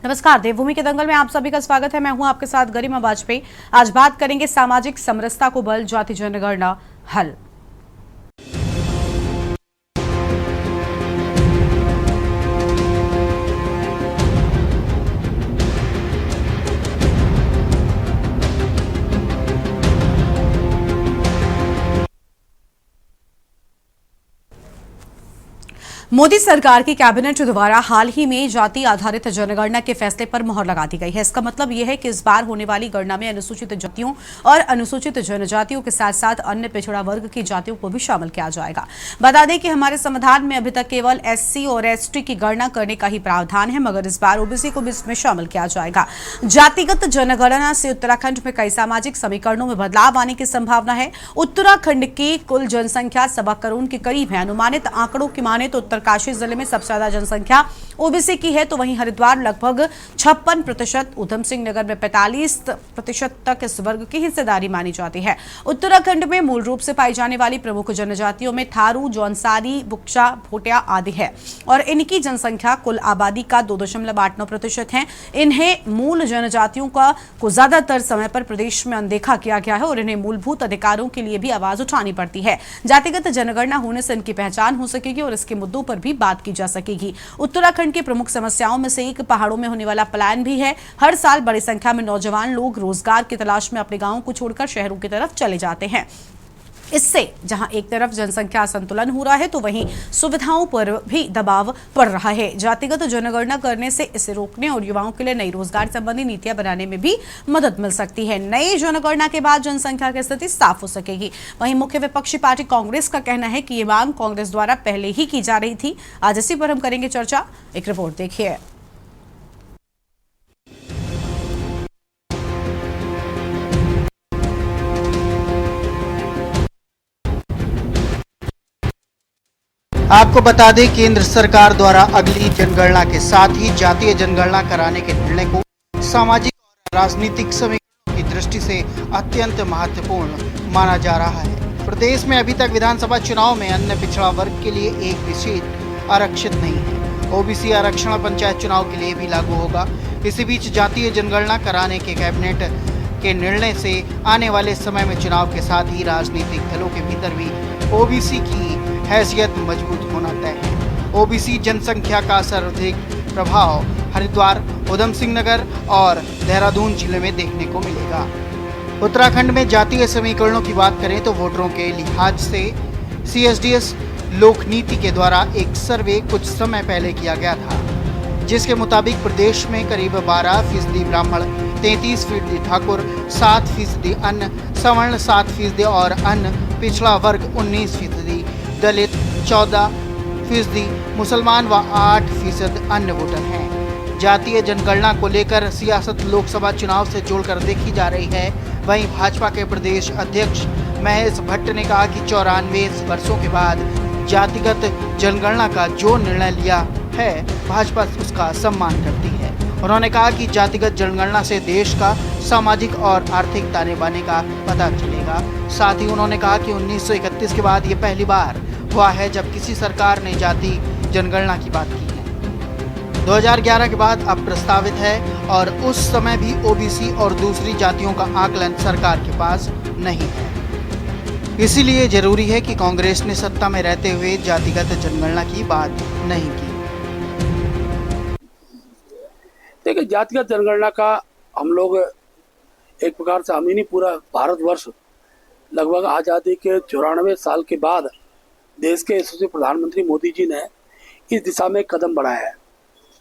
नमस्कार, देवभूमि के दंगल में आप सभी का स्वागत है। मैं हूं आपके साथ गरिमा वाजपेयी। आज बात करेंगे सामाजिक समरसता को बल, जाति जनगणना हल। मोदी सरकार की कैबिनेट द्वारा हाल ही में जाति आधारित जनगणना के फैसले पर मुहर लगा दी गई है। इसका मतलब यह है कि इस बार होने वाली गणना में अनुसूचित जातियों और अनुसूचित जनजातियों के साथ साथ अन्य पिछड़ा वर्ग की जातियों को भी शामिल किया जाएगा। बता दें कि हमारे संविधान में अभी तक केवल एससी और एसटी की गणना करने का ही प्रावधान है, मगर इस बार ओबीसी को भी इसमें शामिल किया जाएगा। जातिगत जनगणना से उत्तराखंड में कई सामाजिक समीकरणों में बदलाव आने की संभावना है। उत्तराखंड की कुल जनसंख्या 1.25 करोड़ के करीब है। अनुमानित आंकड़ों की माने तो उत्तरकाशी जिले में सबसे ज्यादा जनसंख्या ओबीसी की है, तो वहीं हरिद्वार लगभग 56%, उधम सिंह नगर में 45% तक इस वर्ग की हिस्सेदारी मानी जाती है। उत्तराखंड में मूल रूप से पाई जाने वाली प्रमुख जनजातियों में थारू, जौनसारी, बुक्शा, भोटिया आदि है और इनकी जनसंख्या कुल आबादी का 2.89% है। इन्हें मूल जनजातियों को ज्यादातर समय पर प्रदेश में अनदेखा किया गया है और इन्हें मूलभूत अधिकारों के लिए भी आवाज उठानी पड़ती है। जातिगत जनगणना होने से इनकी पहचान हो सकेगी और इसके मुद्दों पर भी बात की जा सकेगी। उत्तराखंड की प्रमुख समस्याओं में से एक पहाड़ों में होने वाला पलायन भी है। हर साल बड़ी संख्या में नौजवान लोग रोजगार की तलाश में अपने गांवों को छोड़कर शहरों की तरफ चले जाते हैं। इससे जहां एक तरफ जनसंख्या संतुलन हो रहा है, तो वहीं सुविधाओं पर भी दबाव पड़ रहा है। जातिगत जनगणना करने से इसे रोकने और युवाओं के लिए नई रोजगार संबंधी नीतियां बनाने में भी मदद मिल सकती है। नई जनगणना के बाद जनसंख्या की स्थिति साफ हो सकेगी। वहीं मुख्य विपक्षी पार्टी कांग्रेस का कहना है कि ये मांग कांग्रेस द्वारा पहले ही की जा रही थी। आज इसी पर हम करेंगे चर्चा। एक रिपोर्ट देखिए। आपको बता दें, केंद्र सरकार द्वारा अगली जनगणना के साथ ही जातीय जनगणना कराने के निर्णय को सामाजिक और राजनीतिक समीकरणों की दृष्टि से अत्यंत महत्वपूर्ण माना जा रहा है। प्रदेश में अभी तक विधानसभा चुनाव में अन्य पिछड़ा वर्ग के लिए एक विशेष आरक्षित नहीं है। ओबीसी आरक्षण पंचायत चुनाव के लिए भी लागू होगा। इसी बीच जातीय जनगणना कराने के कैबिनेट के निर्णय से आने वाले समय में चुनाव के साथ ही राजनीतिक दलों के भीतर भी ओबीसी की हैसियत मजबूत होना तय है। ओबीसी जनसंख्या का सर्वाधिक प्रभाव हरिद्वार, उधम सिंह नगर और देहरादून जिले में देखने को मिलेगा। उत्तराखंड में जातीय समीकरणों की बात करें तो वोटरों के लिहाज से सीएसडीएस लोक नीति के द्वारा एक सर्वे कुछ समय पहले किया गया था, जिसके मुताबिक प्रदेश में करीब 12% ब्राह्मण, 33% ठाकुर, 7% अन्य सवर्ण, 7% और अन्य पिछड़ा वर्ग 19%, दलित 14%, मुसलमान व 8% अन्य वोटर हैं। जातीय जनगणना को लेकर सियासत लोकसभा चुनाव से जोड़कर देखी जा रही है। वहीं भाजपा के प्रदेश अध्यक्ष महेश भट्ट ने कहा कि 94 वर्षों के बाद जातिगत जनगणना का जो निर्णय लिया है, भाजपा उसका सम्मान करती है। उन्होंने कहा कि जातिगत जनगणना से देश का सामाजिक और आर्थिक ताने बाने का पता चलेगा। साथ ही उन्होंने कहा कि 1931 के बाद ये पहली बार हुआ है जब किसी सरकार ने जाति जनगणना की बात की है। 2011 के बाद अब प्रस्तावित है और उस समय भी ओबीसी और दूसरी जातियों का आकलन सरकार के पास नहीं है। इसीलिए जरूरी है कि कांग्रेस ने सत्ता में रहते हुए जातिगत जनगणना की बात नहीं की। देखिए, जातिगत जनगणना का हम लोग एक प्रकार से हम ही नहीं, पूरा भारतवर्ष लगभग आज़ादी के 94 साल के बाद देश के यशस्वी प्रधानमंत्री मोदी जी ने इस दिशा में कदम बढ़ाया है।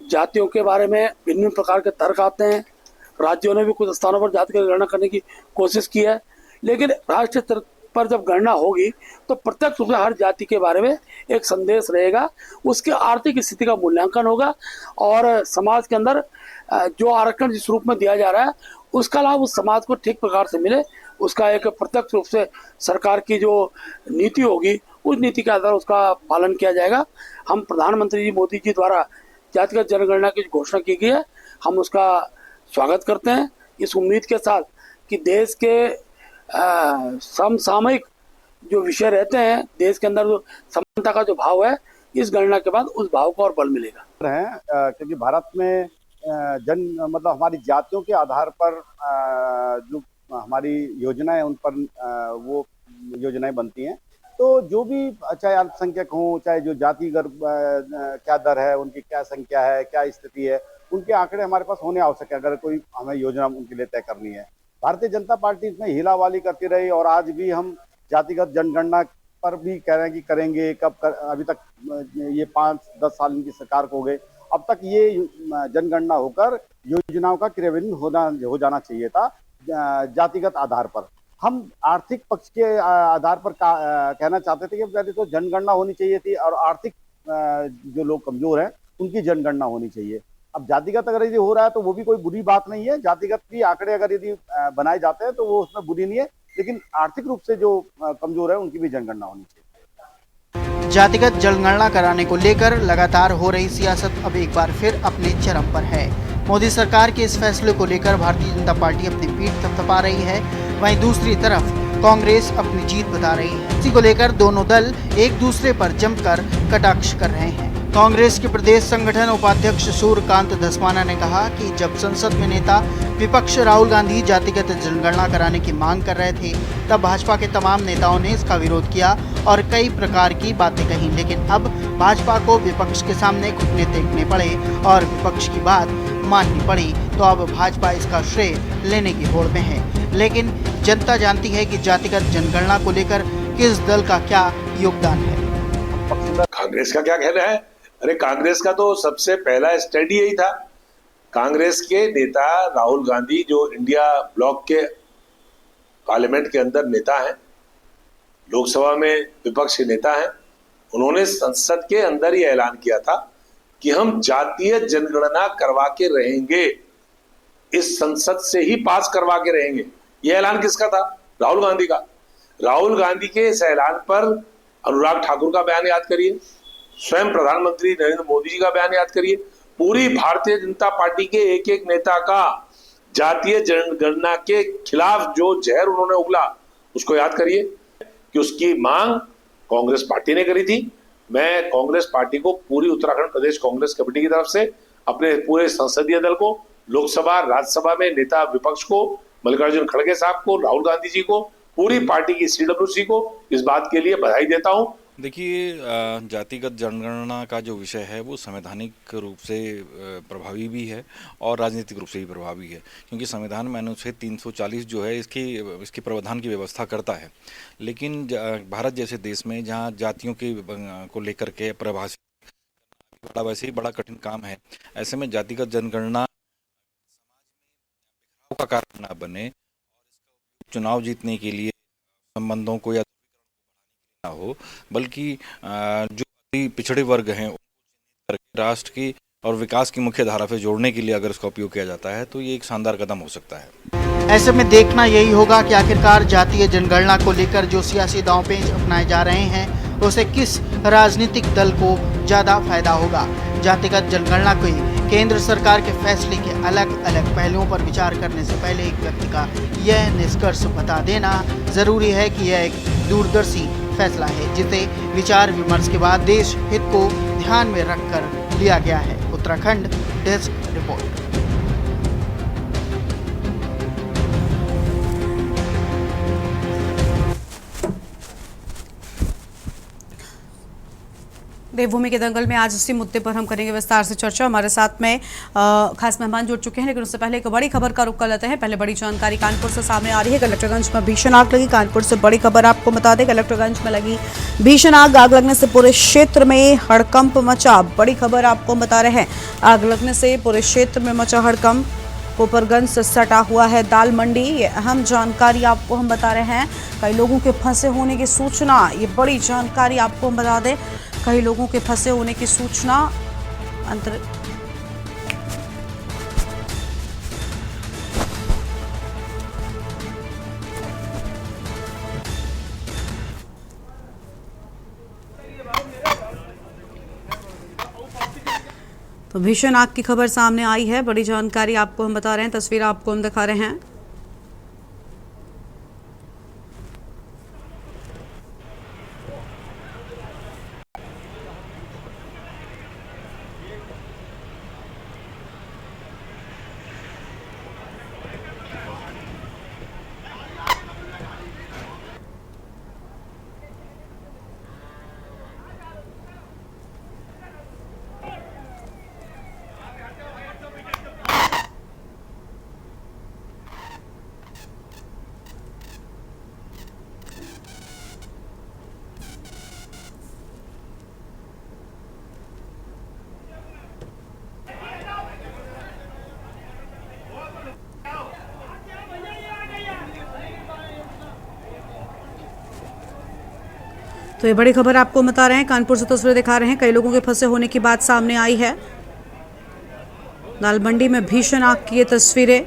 जातियों के बारे में भिन्न प्रकार के तर्क आते हैं। राज्यों ने भी कुछ स्थानों पर जाति की गणना करने की कोशिश की है, लेकिन राष्ट्रीय स्तर पर जब गणना होगी तो प्रत्यक्ष रूप से हर जाति के बारे में एक संदेश रहेगा, उसके आर्थिक स्थिति का मूल्यांकन होगा और समाज के अंदर जो आरक्षण जिस रूप में दिया जा रहा है उसका लाभ उस समाज को ठीक प्रकार से मिले, उसका एक प्रत्यक्ष रूप से सरकार की जो नीति होगी उस नीति के आधार उसका पालन किया जाएगा। हम प्रधानमंत्री जी मोदी जी द्वारा जातिगत जनगणना की घोषणा की गई है, हम उसका स्वागत करते हैं, इस उम्मीद के साथ कि देश के समसामयिक जो विषय रहते हैं, देश के अंदर जो समानता का जो भाव है, इस गणना के बाद उस भाव को और बल मिलेगा। क्योंकि भारत में मतलब हमारी जातियों के आधार पर जो हमारी योजनाएं उन पर वो योजनाएं बनती हैं। तो जो भी चाहे अल्पसंख्यक हों, चाहे जो जातिगत क्या दर है, उनकी क्या संख्या है, क्या स्थिति है, उनके आंकड़े हमारे पास होने आवश्यक है अगर कोई हमें योजना उनके लिए तय करनी है। भारतीय जनता पार्टी इसमें हीलावाली करती रही और आज भी हम जातिगत जनगणना पर भी कह रहे हैं कि करेंगे अभी तक ये 5-10 साल इनकी सरकार को हो गए, अब तक ये जनगणना होकर योजनाओं का क्रियान्वयन हो जाना चाहिए था जातिगत आधार पर। हम आर्थिक पक्ष के आधार पर कहना चाहते थे कि पहले तो जनगणना होनी चाहिए थी और आर्थिक जो लोग कमजोर हैं उनकी जनगणना होनी चाहिए। अब जातिगत अगर यदि हो रहा है तो वो भी कोई बुरी बात नहीं है, जातिगत भी आंकड़े अगर यदि बनाए जाते हैं तो वो उसमें बुरी नहीं है, लेकिन आर्थिक रूप से जो कमजोर है उनकी भी जनगणना होनी चाहिए। जातिगत जनगणना कराने को लेकर लगातार हो रही सियासत अब एक बार फिर अपने चरम पर है। मोदी सरकार के इस फैसले को लेकर भारतीय जनता पार्टी अपनी पीठ थपथपा रही है, वहीं दूसरी तरफ कांग्रेस अपनी जीत बता रही है। इसी को लेकर दोनों दल एक दूसरे पर जमकर कटाक्ष कर रहे हैं। कांग्रेस के प्रदेश संगठन उपाध्यक्ष सूर्यकांत धस्माना ने कहा कि जब संसद में नेता विपक्ष राहुल गांधी जातिगत जनगणना कराने की मांग कर रहे थे, तब भाजपा के तमाम नेताओं ने इसका विरोध किया और कई प्रकार की बातें कही, लेकिन अब भाजपा को विपक्ष के सामने घुटने टेकने पड़े और विपक्ष की बात माननी पड़ी, तो अब भाजपा इसका श्रेय लेने की होड़ में है। लेकिन जनता जानती है कि जातिगत जनगणना को लेकर किस दल का क्या योगदान है। कांग्रेस का क्या कहना है? अरे कांग्रेस का तो सबसे पहला स्टैंड यही था। कांग्रेस के नेता राहुल गांधी जो इंडिया ब्लॉक के पार्लियामेंट के अंदर नेता हैं, लोकसभा में विपक्ष के नेता हैं, उन्होंने संसद के अंदर ही ऐलान किया था कि हम जातीय जनगणना करवा के रहेंगे, इस संसद से ही पास करवा के रहेंगे। यह ऐलान किसका था? राहुल गांधी का। राहुल गांधी के इस ऐलान पर अनुराग ठाकुर का बयान याद करिए, स्वयं प्रधानमंत्री नरेंद्र मोदी जी का बयान याद करिए, पूरी भारतीय जनता पार्टी के एक एक नेता का जातीय जनगणना के खिलाफ जो जहर उन्होंने उगला उसको याद करिए कि उसकी मांग कांग्रेस पार्टी ने करी थी। मैं कांग्रेस पार्टी को, पूरी उत्तराखंड प्रदेश कांग्रेस कमेटी की तरफ से, अपने पूरे संसदीय दल को, लोकसभा राज्यसभा में नेता विपक्ष को, मल्लिकार्जुन खड़गे साहब को, राहुल गांधी जी को, पूरी पार्टी की CWC को इस बात के लिए बधाई देता हूं। देखिए, जातिगत जनगणना का जो विषय है वो संवैधानिक रूप से प्रभावी भी है और राजनीतिक रूप से भी प्रभावी है, क्योंकि संविधान में अनुच्छेद 340 जो है इसके प्रावधान की व्यवस्था करता है। लेकिन भारत जैसे देश में जहाँ जातियों के को लेकर के परिभाषित वैसे ही बड़ा कठिन काम है, ऐसे में जातिगत जनगणना का कारण ना बने और चुनाव जीतने के लिए संबंधों को या ना हो, बल्कि जो पिछड़े वर्ग हैं राष्ट्र की और विकास की मुख्य धारा से जोड़ने के लिए अगर इसका उपयोग किया जाता है तो ये एक शानदार कदम हो सकता है। ऐसे में देखना यही होगा कि आखिरकार जातीय जनगणना को लेकर जो सियासी दांवपेच अपनाए जा रहे हैं उसे किस राजनीतिक दल को ज्यादा फायदा होगा। जातिगत जनगणना को केंद्र सरकार के फैसले के अलग अलग पहलुओं पर विचार करने से पहले एक व्यक्ति का यह निष्कर्ष बता देना जरूरी है कि यह एक दूरदर्शी फैसला है, जिसे विचार विमर्श के बाद देश हित को ध्यान में रखकर लिया गया है। Uttarakhand desk report. देवभूमि के दंगल में आज इसी मुद्दे पर हम करेंगे विस्तार से चर्चा। हमारे साथ में खास मेहमान जुड़ चुके हैं, लेकिन उससे पहले एक बड़ी खबर का रुख कर लेते हैं। पहले बड़ी जानकारी कानपुर से सामने आ रही है। कलेक्टरगंज में भीषण आग लगी। कानपुर से बड़ी खबर आपको बता दें, कलेक्टरगंज में लगी भीषण आग लगने से पूरे क्षेत्र में हड़कंप मचा। बड़ी खबर आपको बता रहे हैं, आग लगने से पूरे क्षेत्र में मचा हड़कंप। कोपरगंज से सटा हुआ है दाल मंडी। ये अहम जानकारी आपको हम बता रहे हैं। कई लोगों के फंसे होने की सूचना, ये बड़ी जानकारी आपको हम बता दें, कई लोगों के फंसे होने की सूचना। तो भीषण आग की खबर सामने आई है। बड़ी जानकारी आपको हम बता रहे हैं, तस्वीर आपको हम दिखा रहे हैं। तो ये बड़ी खबर आपको बता रहे हैं, कानपुर से तस्वीरें दिखा रहे हैं। कई लोगों के फंसे होने की बात सामने आई है। दाल मंडी में भीषण आग की ये तस्वीरें।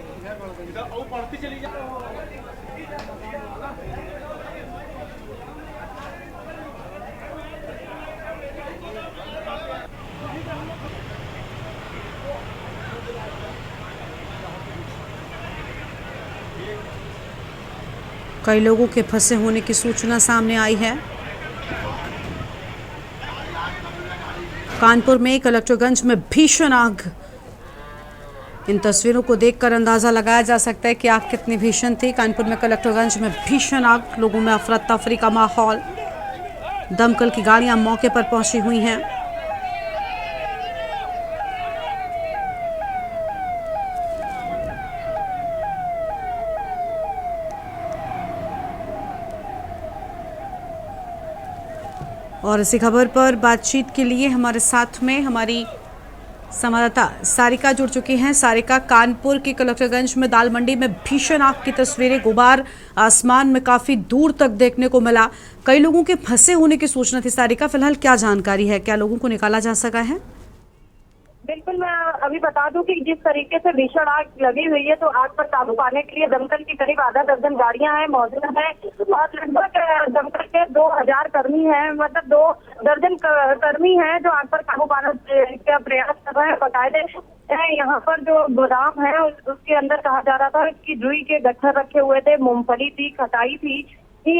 कई लोगों के फंसे होने की सूचना सामने आई है। कानपुर में कलेक्टरगंज में भीषण आग। इन तस्वीरों को देखकर अंदाजा लगाया जा सकता है कि आग कितनी भीषण थी। कानपुर में कलेक्टरगंज में भीषण आग, लोगों में अफरा तफरी का माहौल। दमकल की गाड़ियां मौके पर पहुंची हुई हैं। और इसी खबर पर बातचीत के लिए हमारे साथ में हमारी संवाददाता सारिका जुड़ चुकी हैं। सारिका, कानपुर के कलेक्टरगंज में दाल मंडी में भीषण आग की तस्वीरें, गुबार आसमान में काफी दूर तक देखने को मिला। कई लोगों के फंसे होने की सूचना थी। सारिका, फिलहाल क्या जानकारी है, क्या लोगों को निकाला जा सका है? बिल्कुल, मैं अभी बता दूं कि जिस तरीके से भीषण आग लगी हुई है, तो आग पर काबू पाने के लिए दमकल की करीब आधा दर्जन गाड़ियां हैं मौजूद हैं और लगभग दमकल के 2000 कर्मी हैं, मतलब 2 दर्जन कर्मी हैं जो आग पर काबू पाने का प्रयास कर रहे हैं। बाकायदे यहाँ पर जो गोदाम है उसके अंदर कहा जा रहा था कि रुई के गट्ठर रखे हुए थे, मूंगफली थी, खटाई थी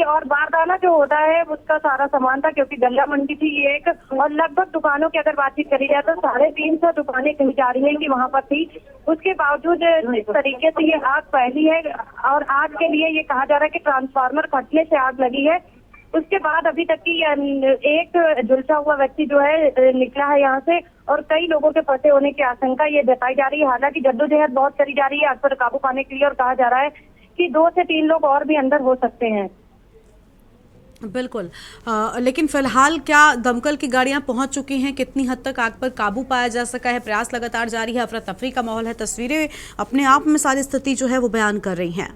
और बारदाना जो होता है उसका सारा सामान था, क्योंकि गल्ला मंडी थी ये एक। और लगभग दुकानों की अगर बातचीत करी जाए तो 350 दुकानें कही जा रही हैं कि वहाँ पर थी। उसके बावजूद जिस तरीके से ये आग फैली है और आग के लिए ये कहा जा रहा है कि ट्रांसफार्मर फटने से आग लगी है। उसके बाद अभी तक की एक झुलसा हुआ व्यक्ति जो है निकला है यहाँ से और कई लोगों के फंसे होने की आशंका ये जताई जा रही है। हालांकि जद्दोजहद बहुत करी जा रही है आग पर काबू पाने के लिए और कहा जा रहा है कि 2 से 3 लोग और भी अंदर हो सकते हैं। बिल्कुल, लेकिन फिलहाल क्या दमकल की गाड़ियां पहुंच चुकी हैं? कितनी हद तक आग पर काबू पाया जा सका है? प्रयास लगातार जारी है, अफरा तफरी का माहौल है। तस्वीरें अपने आप में सारी स्थिति जो है वो बयान कर रही हैं।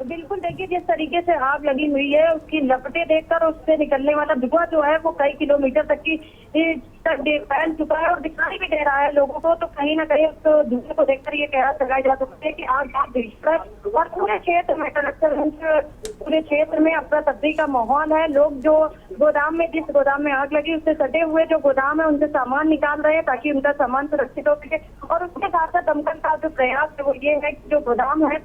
बिल्कुल, देखिए जिस तरीके से आग लगी हुई है उसकी लपटें देखकर उससे निकलने वाला धुआं जो है वो कई किलोमीटर तक की फैल चुका है और दिखाई भी दे रहा है लोगों को। तो कहीं ना कहीं उस धुएं को देखकर ये कह लगाया जा सकता है कि आग बहुत भीषण और पूरे क्षेत्र में पूरे क्षेत्र में अफरा तफरी का माहौल है। लोग जो गोदाम में जिस गोदाम में आग लगी उससे सटे हुए जो गोदाम है उनसे सामान निकाल रहे हैं ताकि उनका सामान सुरक्षित हो सके। और उसके साथ साथ दमकल का जो प्रयास है वो ये है कि जो गोदाम है,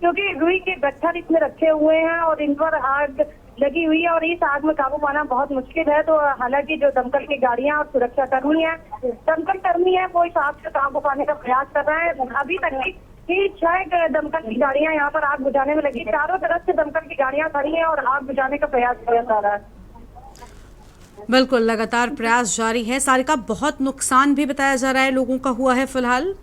क्योंकि रुई के गट्ठर इसमें रखे हुए हैं और इन पर आग लगी हुई है और इस आग में काबू पाना बहुत मुश्किल है। तो हालांकि जो दमकल की गाड़ियां और सुरक्षा कर्मी है, दमकल कर्मी है, वो इस आग से काबू पाने का प्रयास कर रहे हैं। अभी तक की 6 दमकल की गाड़ियां यहाँ पर आग बुझाने में लगी। चारों तरफ से दमकल की गाड़ियां खड़ी हैं और आग बुझाने का प्रयास किया जा रहा है। बिल्कुल, लगातार प्रयास जारी है। सारिका, बहुत नुकसान भी बताया जा रहा है लोगों का हुआ है, फिलहाल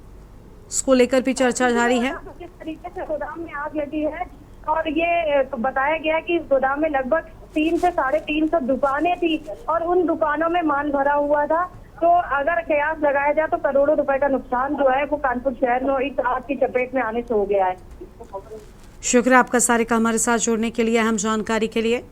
इसको लेकर भी चर्चा जारी है। जिस तरीके से गोदाम में आग लगी है और ये बताया गया कि इस गोदाम में लगभग 3 से 350 दुकानें थी और उन दुकानों में माल भरा हुआ था। तो अगर कयास लगाया जाए तो करोड़ों रुपए का नुकसान जो है वो कानपुर शहर में इस आग की चपेट में आने से हो गया है। शुक्रिया आपका सारिका, हमारे साथ जुड़ने के लिए, अहम जानकारी के लिए।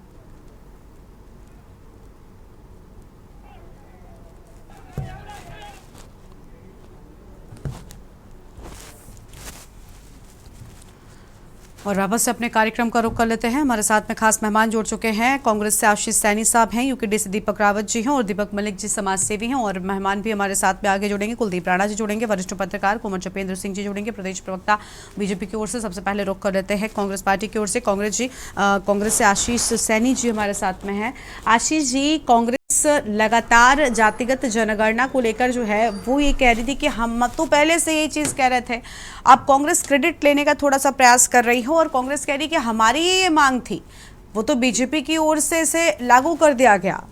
और वापस से अपने कार्यक्रम का रुख कर लेते हैं। हमारे साथ में खास मेहमान जुड़ चुके हैं। कांग्रेस से आशीष सैनी साहब हैं, यूकेडी से दीपक रावत जी हैं और दीपक मलिक जी समाज सेवी हैं। और मेहमान भी हमारे साथ में आगे जुड़ेंगे। कुलदीप राणा जी जुड़ेंगे, वरिष्ठ पत्रकार कुंवर चपेंद्र सिंह जी जुड़ेंगे, प्रदेश प्रवक्ता बीजेपी की ओर से। सबसे पहले रुख कर लेते हैं कांग्रेस पार्टी की ओर से। कांग्रेस से आशीष सैनी जी हमारे साथ में है। आशीष जी, कांग्रेस लगातार जातिगत जनगणना को लेकर जो है वो ये कह रही थी कि हम तो पहले से ये चीज़ कह रहे थे। अब कांग्रेस क्रेडिट लेने का थोड़ा सा प्रयास कर रही हो और कांग्रेस कह रही कि हमारी ये मांग थी, वो तो बीजेपी की ओर से इसे लागू कर दिया गया।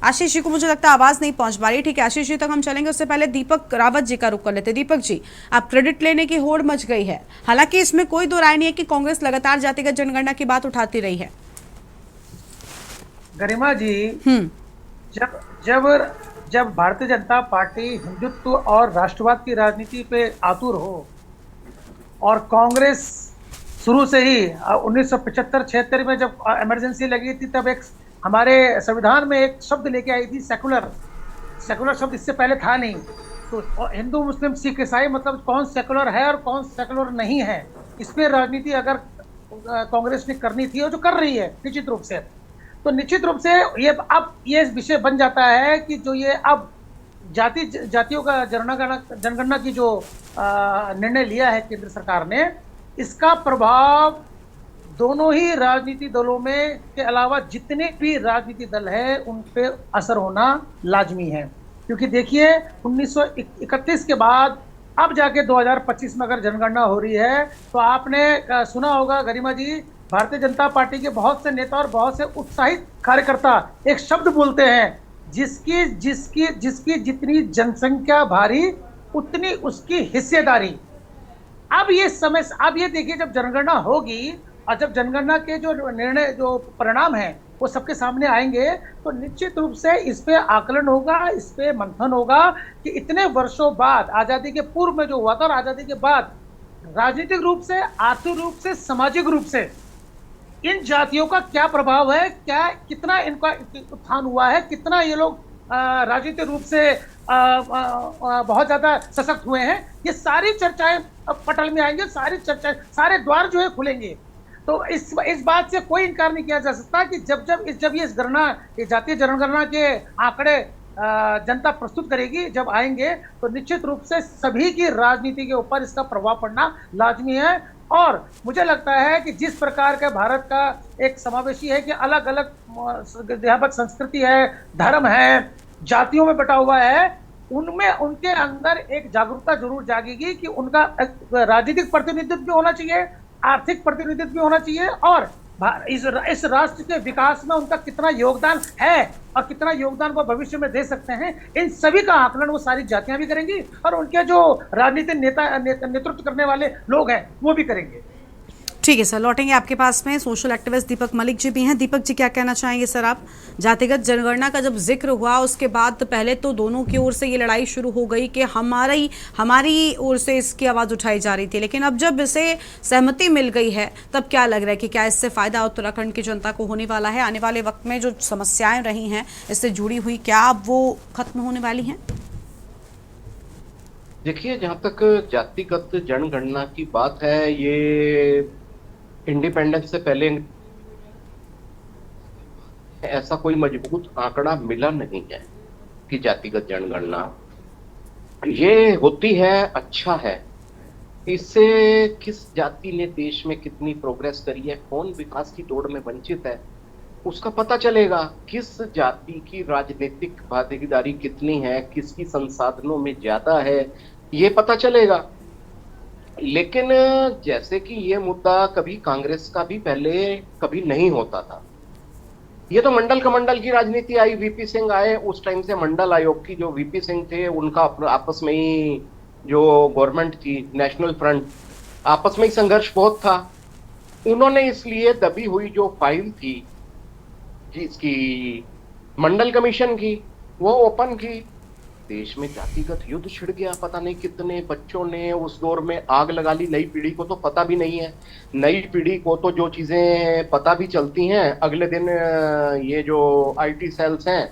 आशीष जी को मुझे लगता है आवाज़ नहीं पहुंच पा रही। ठीक है, आशीष जी तक हम चलेंगे, उससे पहले दीपक रावत जी का रुख कर लेते। दीपक जी, अब क्रेडिट लेने की होड़ मच गई है। हालांकि इसमें कोई दो राय नहीं है कि कांग्रेस लगातार जातिगत जनगणना की बात उठाती रही है। गरिमा जी, जब भारतीय जनता पार्टी हिंदुत्व और राष्ट्रवाद की राजनीति पे आतुर हो और कांग्रेस शुरू से ही 1975-76 में जब इमरजेंसी लगी थी, तब एक हमारे संविधान में एक शब्द लेके आई थी, सेकुलर। सेकुलर शब्द इससे पहले था नहीं। तो हिंदू मुस्लिम सिख ईसाई मतलब कौन सेकुलर है और कौन सेकुलर नहीं है, इस पे राजनीति अगर कांग्रेस ने करनी थी और जो कर रही है निश्चित रूप से, तो निश्चित रूप से ये अब ये विषय बन जाता है कि जो ये अब जातियों का जनगणना की जो निर्णय लिया है केंद्र सरकार ने, इसका प्रभाव दोनों ही राजनीतिक दलों में के अलावा जितने भी राजनीतिक दल है उन पे असर होना लाजमी है। क्योंकि देखिए 1931 के बाद अब जाके 2025 में अगर जनगणना हो रही है, तो आपने सुना होगा गरिमा जी, भारतीय जनता पार्टी के बहुत से नेता और बहुत से उत्साहित कार्यकर्ता एक शब्द बोलते हैं, जिसकी जिसकी जिसकी जितनी जनसंख्या भारी उतनी उसकी हिस्सेदारी। अब ये देखिए, जब जनगणना होगी और जब जनगणना के जो निर्णय जो परिणाम है वो सबके सामने आएंगे, तो निश्चित रूप से इस पे आकलन होगा, इस पे मंथन होगा कि इतने वर्षों बाद, आजादी के पूर्व में जो हुआ था और आजादी के बाद राजनीतिक रूप से, आर्थिक रूप से, सामाजिक रूप से इन जातियों का क्या प्रभाव है, कितना इनका उत्थान हुआ है, कितना ये लोग राजनीतिक रूप से बहुत ज्यादा सशक्त हुए हैं। ये सारी चर्चाएं अब पटल में आएंगे, सारी चर्चाएं, सारे द्वार जो है खुलेंगे। तो इस बात से कोई इनकार नहीं किया जा सकता कि जब ये जातीय जनगणना के आंकड़े जनता प्रस्तुत करेगी, जब आएंगे, तो निश्चित रूप से सभी की राजनीति के ऊपर इसका प्रभाव पड़ना लाजमी है। और मुझे लगता है कि जिस प्रकार का भारत का एक समावेशी है कि अलग अलग संस्कृति है, धर्म है, जातियों में बटा हुआ है, उनमें उनके अंदर एक जागरूकता जरूर जागेगी कि उनका राजनीतिक प्रतिनिधित्व भी होना चाहिए, आर्थिक प्रतिनिधित्व भी होना चाहिए, और इस राष्ट्र के विकास में उनका कितना योगदान है और कितना योगदान वो भविष्य में दे सकते हैं, इन सभी का आकलन वो सारी जातियां भी करेंगी और उनके जो राजनीतिक नेतृत्व करने वाले लोग हैं वो भी करेंगे। ठीक है सर, लौटेंगे आपके पास में। सोशल एक्टिविस्ट दीपक मलिक जी भी हैं। दीपक जी, क्या कहना चाहेंगे सर आप? जातिगत जनगणना का जब जिक्र हुआ उसके बाद तो पहले तो दोनों की ओर से ये लड़ाई शुरू हो गई कि हमारी ओर से इसकी आवाज़ उठाई जा रही थी, लेकिन अब जब इसे सहमति मिल गई है तब क्या लग रहा है कि क्या इससे फ़ायदा उत्तराखंड की जनता को होने वाला है? आने वाले वक्त में जो समस्याएं रही हैं इससे जुड़ी हुई, क्या अब वो खत्म होने वाली हैं? देखिए, जहाँ तक जातिगत जनगणना की बात है, ये इंडिपेंडेंस से पहले ऐसा कोई मजबूत आंकड़ा मिला नहीं है कि जातिगत जनगणना ये होती है। अच्छा है, इससे किस जाति ने देश में कितनी प्रोग्रेस करी है, कौन विकास की दौड़ में वंचित है, उसका पता चलेगा। किस जाति की राजनीतिक भागीदारी कितनी है, किसकी संसाधनों में ज्यादा है, ये पता चलेगा। लेकिन जैसे कि ये मुद्दा कभी कांग्रेस का भी पहले कभी नहीं होता था, ये तो मंडल कमंडल की राजनीति आई, वीपी सिंह आए, उस टाइम से मंडल आयोग की जो वीपी सिंह थे उनका आपस में ही जो गवर्नमेंट थी नेशनल फ्रंट, आपस में ही संघर्ष बहुत था। उन्होंने इसलिए दबी हुई जो फाइल थी जिसकी मंडल कमीशन की, वो ओपन की। देश में जातिगत युद्ध छिड़ गया, पता नहीं कितने बच्चों ने उस दौर में आग लगा ली। नई पीढ़ी को तो पता भी नहीं है, नई पीढ़ी को तो जो चीजें पता भी चलती हैं अगले दिन ये जो आईटी सेल्स हैं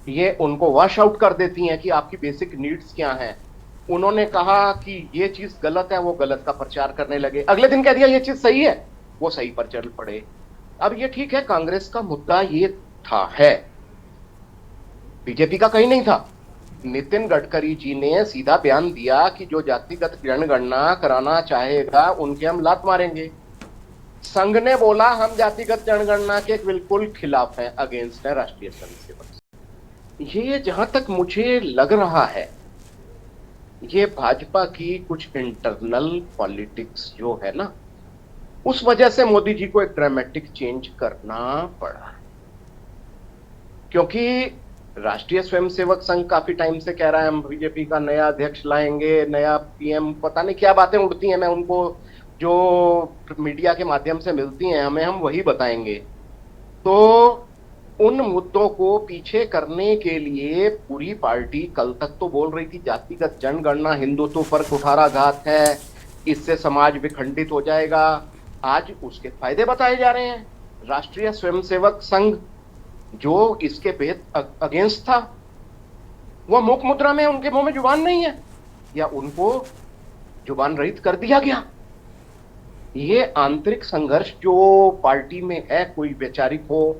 ये उनको वॉश आउट कर देती हैं कि आपकी बेसिक नीड्स क्या हैं। उन्होंने कहा कि ये चीज गलत है, वो गलत का प्रचार करने लगे, अगले दिन कह दिया ये चीज सही है, वो सही पर चल पड़े। अब ये ठीक है, कांग्रेस का मुद्दा ये था, है, बीजेपी का कहीं नहीं था। नितिन गडकरी जी ने सीधा बयान दिया कि जो जातिगत जनगणना कराना चाहेगा उनके हम लात मारेंगे। संघ ने बोला हम जातिगत जनगणना के बिल्कुल खिलाफ हैं, अगेंस्ट है राष्ट्रीय संघ से। ये जहां तक मुझे लग रहा है ये भाजपा की कुछ इंटरनल पॉलिटिक्स जो है ना, उस वजह से मोदी जी को एक ड्रामेटिक चेंज करना पड़ा। क्योंकि राष्ट्रीय स्वयंसेवक संघ काफी टाइम से कह रहा है हम बीजेपी का नया अध्यक्ष लाएंगे, नया पीएम, पता नहीं क्या बातें उड़ती हैं, मैं उनको जो मीडिया के माध्यम से मिलती हैं हमें, हम वही बताएंगे। तो उन मुद्दों को पीछे करने के लिए पूरी पार्टी कल तक तो बोल रही थी जातिगत जनगणना हिंदुत्व पर कुठाराघात है, इससे समाज विखंडित हो जाएगा, आज उसके फायदे बताए जा रहे हैं। राष्ट्रीय स्वयंसेवक संघ जो इसके बेहद अगेंस्ट था, वो मूक मुद्रा में, उनके मुंह में जुबान नहीं है या उनको जुबान रहित कर दिया गया। ये आंतरिक संघर्ष जो पार्टी में है, कोई वैचारिक हो,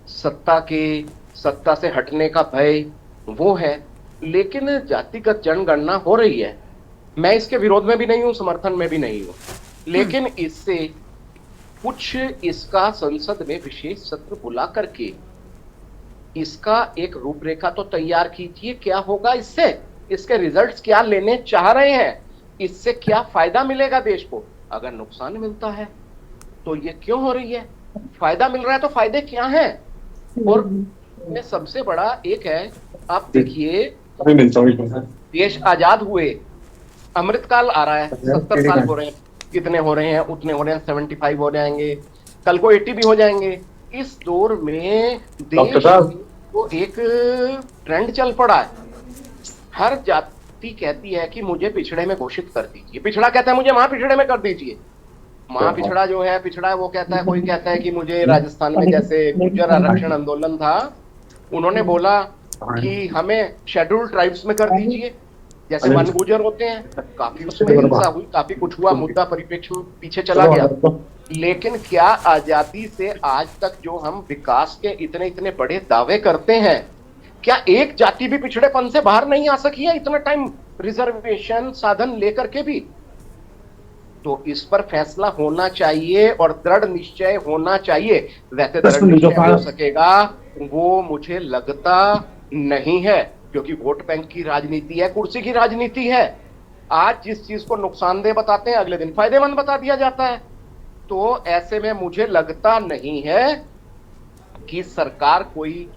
सत्ता से हटने का भय वो है, लेकिन जातिगत जनगणना हो रही है। मैं इसके विरोध में भी नहीं हूं, समर्थन में भी नहीं हूं, लेकिन इससे कुछ इसका संसद में विशेष सत्र बुला करके इसका एक रूपरेखा तो तैयार कीजिए। क्या होगा इससे, इसके रिजल्ट्स क्या लेने चाह रहे हैं, इससे क्या फायदा मिलेगा देश को। अगर नुकसान मिलता है तो ये क्यों हो रही है, फायदा मिल रहा है तो फायदे क्या हैं। और में सबसे बड़ा एक है, आप देखिए देश आजाद हुए, अमृतकाल आ रहा है, 70 साल हो रहे हैं, कितने हो रहे हैं, उतने हो रहे हैं, 75 हो जाएंगे, कल को 80 भी हो जाएंगे। इस दौर में देश को एक ट्रेंड चल पड़ा है, हर जाति कहती है कि मुझे पिछड़े में घोषित कर दीजिए, पिछड़ा कहता है मुझे महापिछड़े में कर दीजिए। महापिछड़ा जो है, पिछड़ा वो कहता है, कोई कहता है कि मुझे राजस्थान में जैसे गुर्जर आरक्षण आंदोलन था, उन्होंने बोला कि हमें शेड्यूल ट्राइब्स में कर दीजिए, जैसे वन गुर्जर होते हैं। काफी उसमें हिंसा हुई, काफी कुछ हुआ, मुद्दा परिप्रेक्ष्य में पीछे चला गया। लेकिन क्या आजादी से आज तक जो हम विकास के इतने इतने बड़े दावे करते हैं, क्या एक जाति भी पिछड़ेपन से बाहर नहीं आ सकी है इतना टाइम रिजर्वेशन साधन लेकर के भी। तो इस पर फैसला होना चाहिए और दृढ़ निश्चय होना चाहिए। वैसे दृढ़ निश्चय हो सकेगा वो मुझे लगता नहीं है, क्योंकि वोट बैंक की राजनीति है, कुर्सी की राजनीति है। आज जिस चीज को नुकसानदेह बताते हैं, अगले दिन फायदेमंद बता दिया जाता है। तो ऐसे में मुझे लगता नहीं है कि सरकार कोई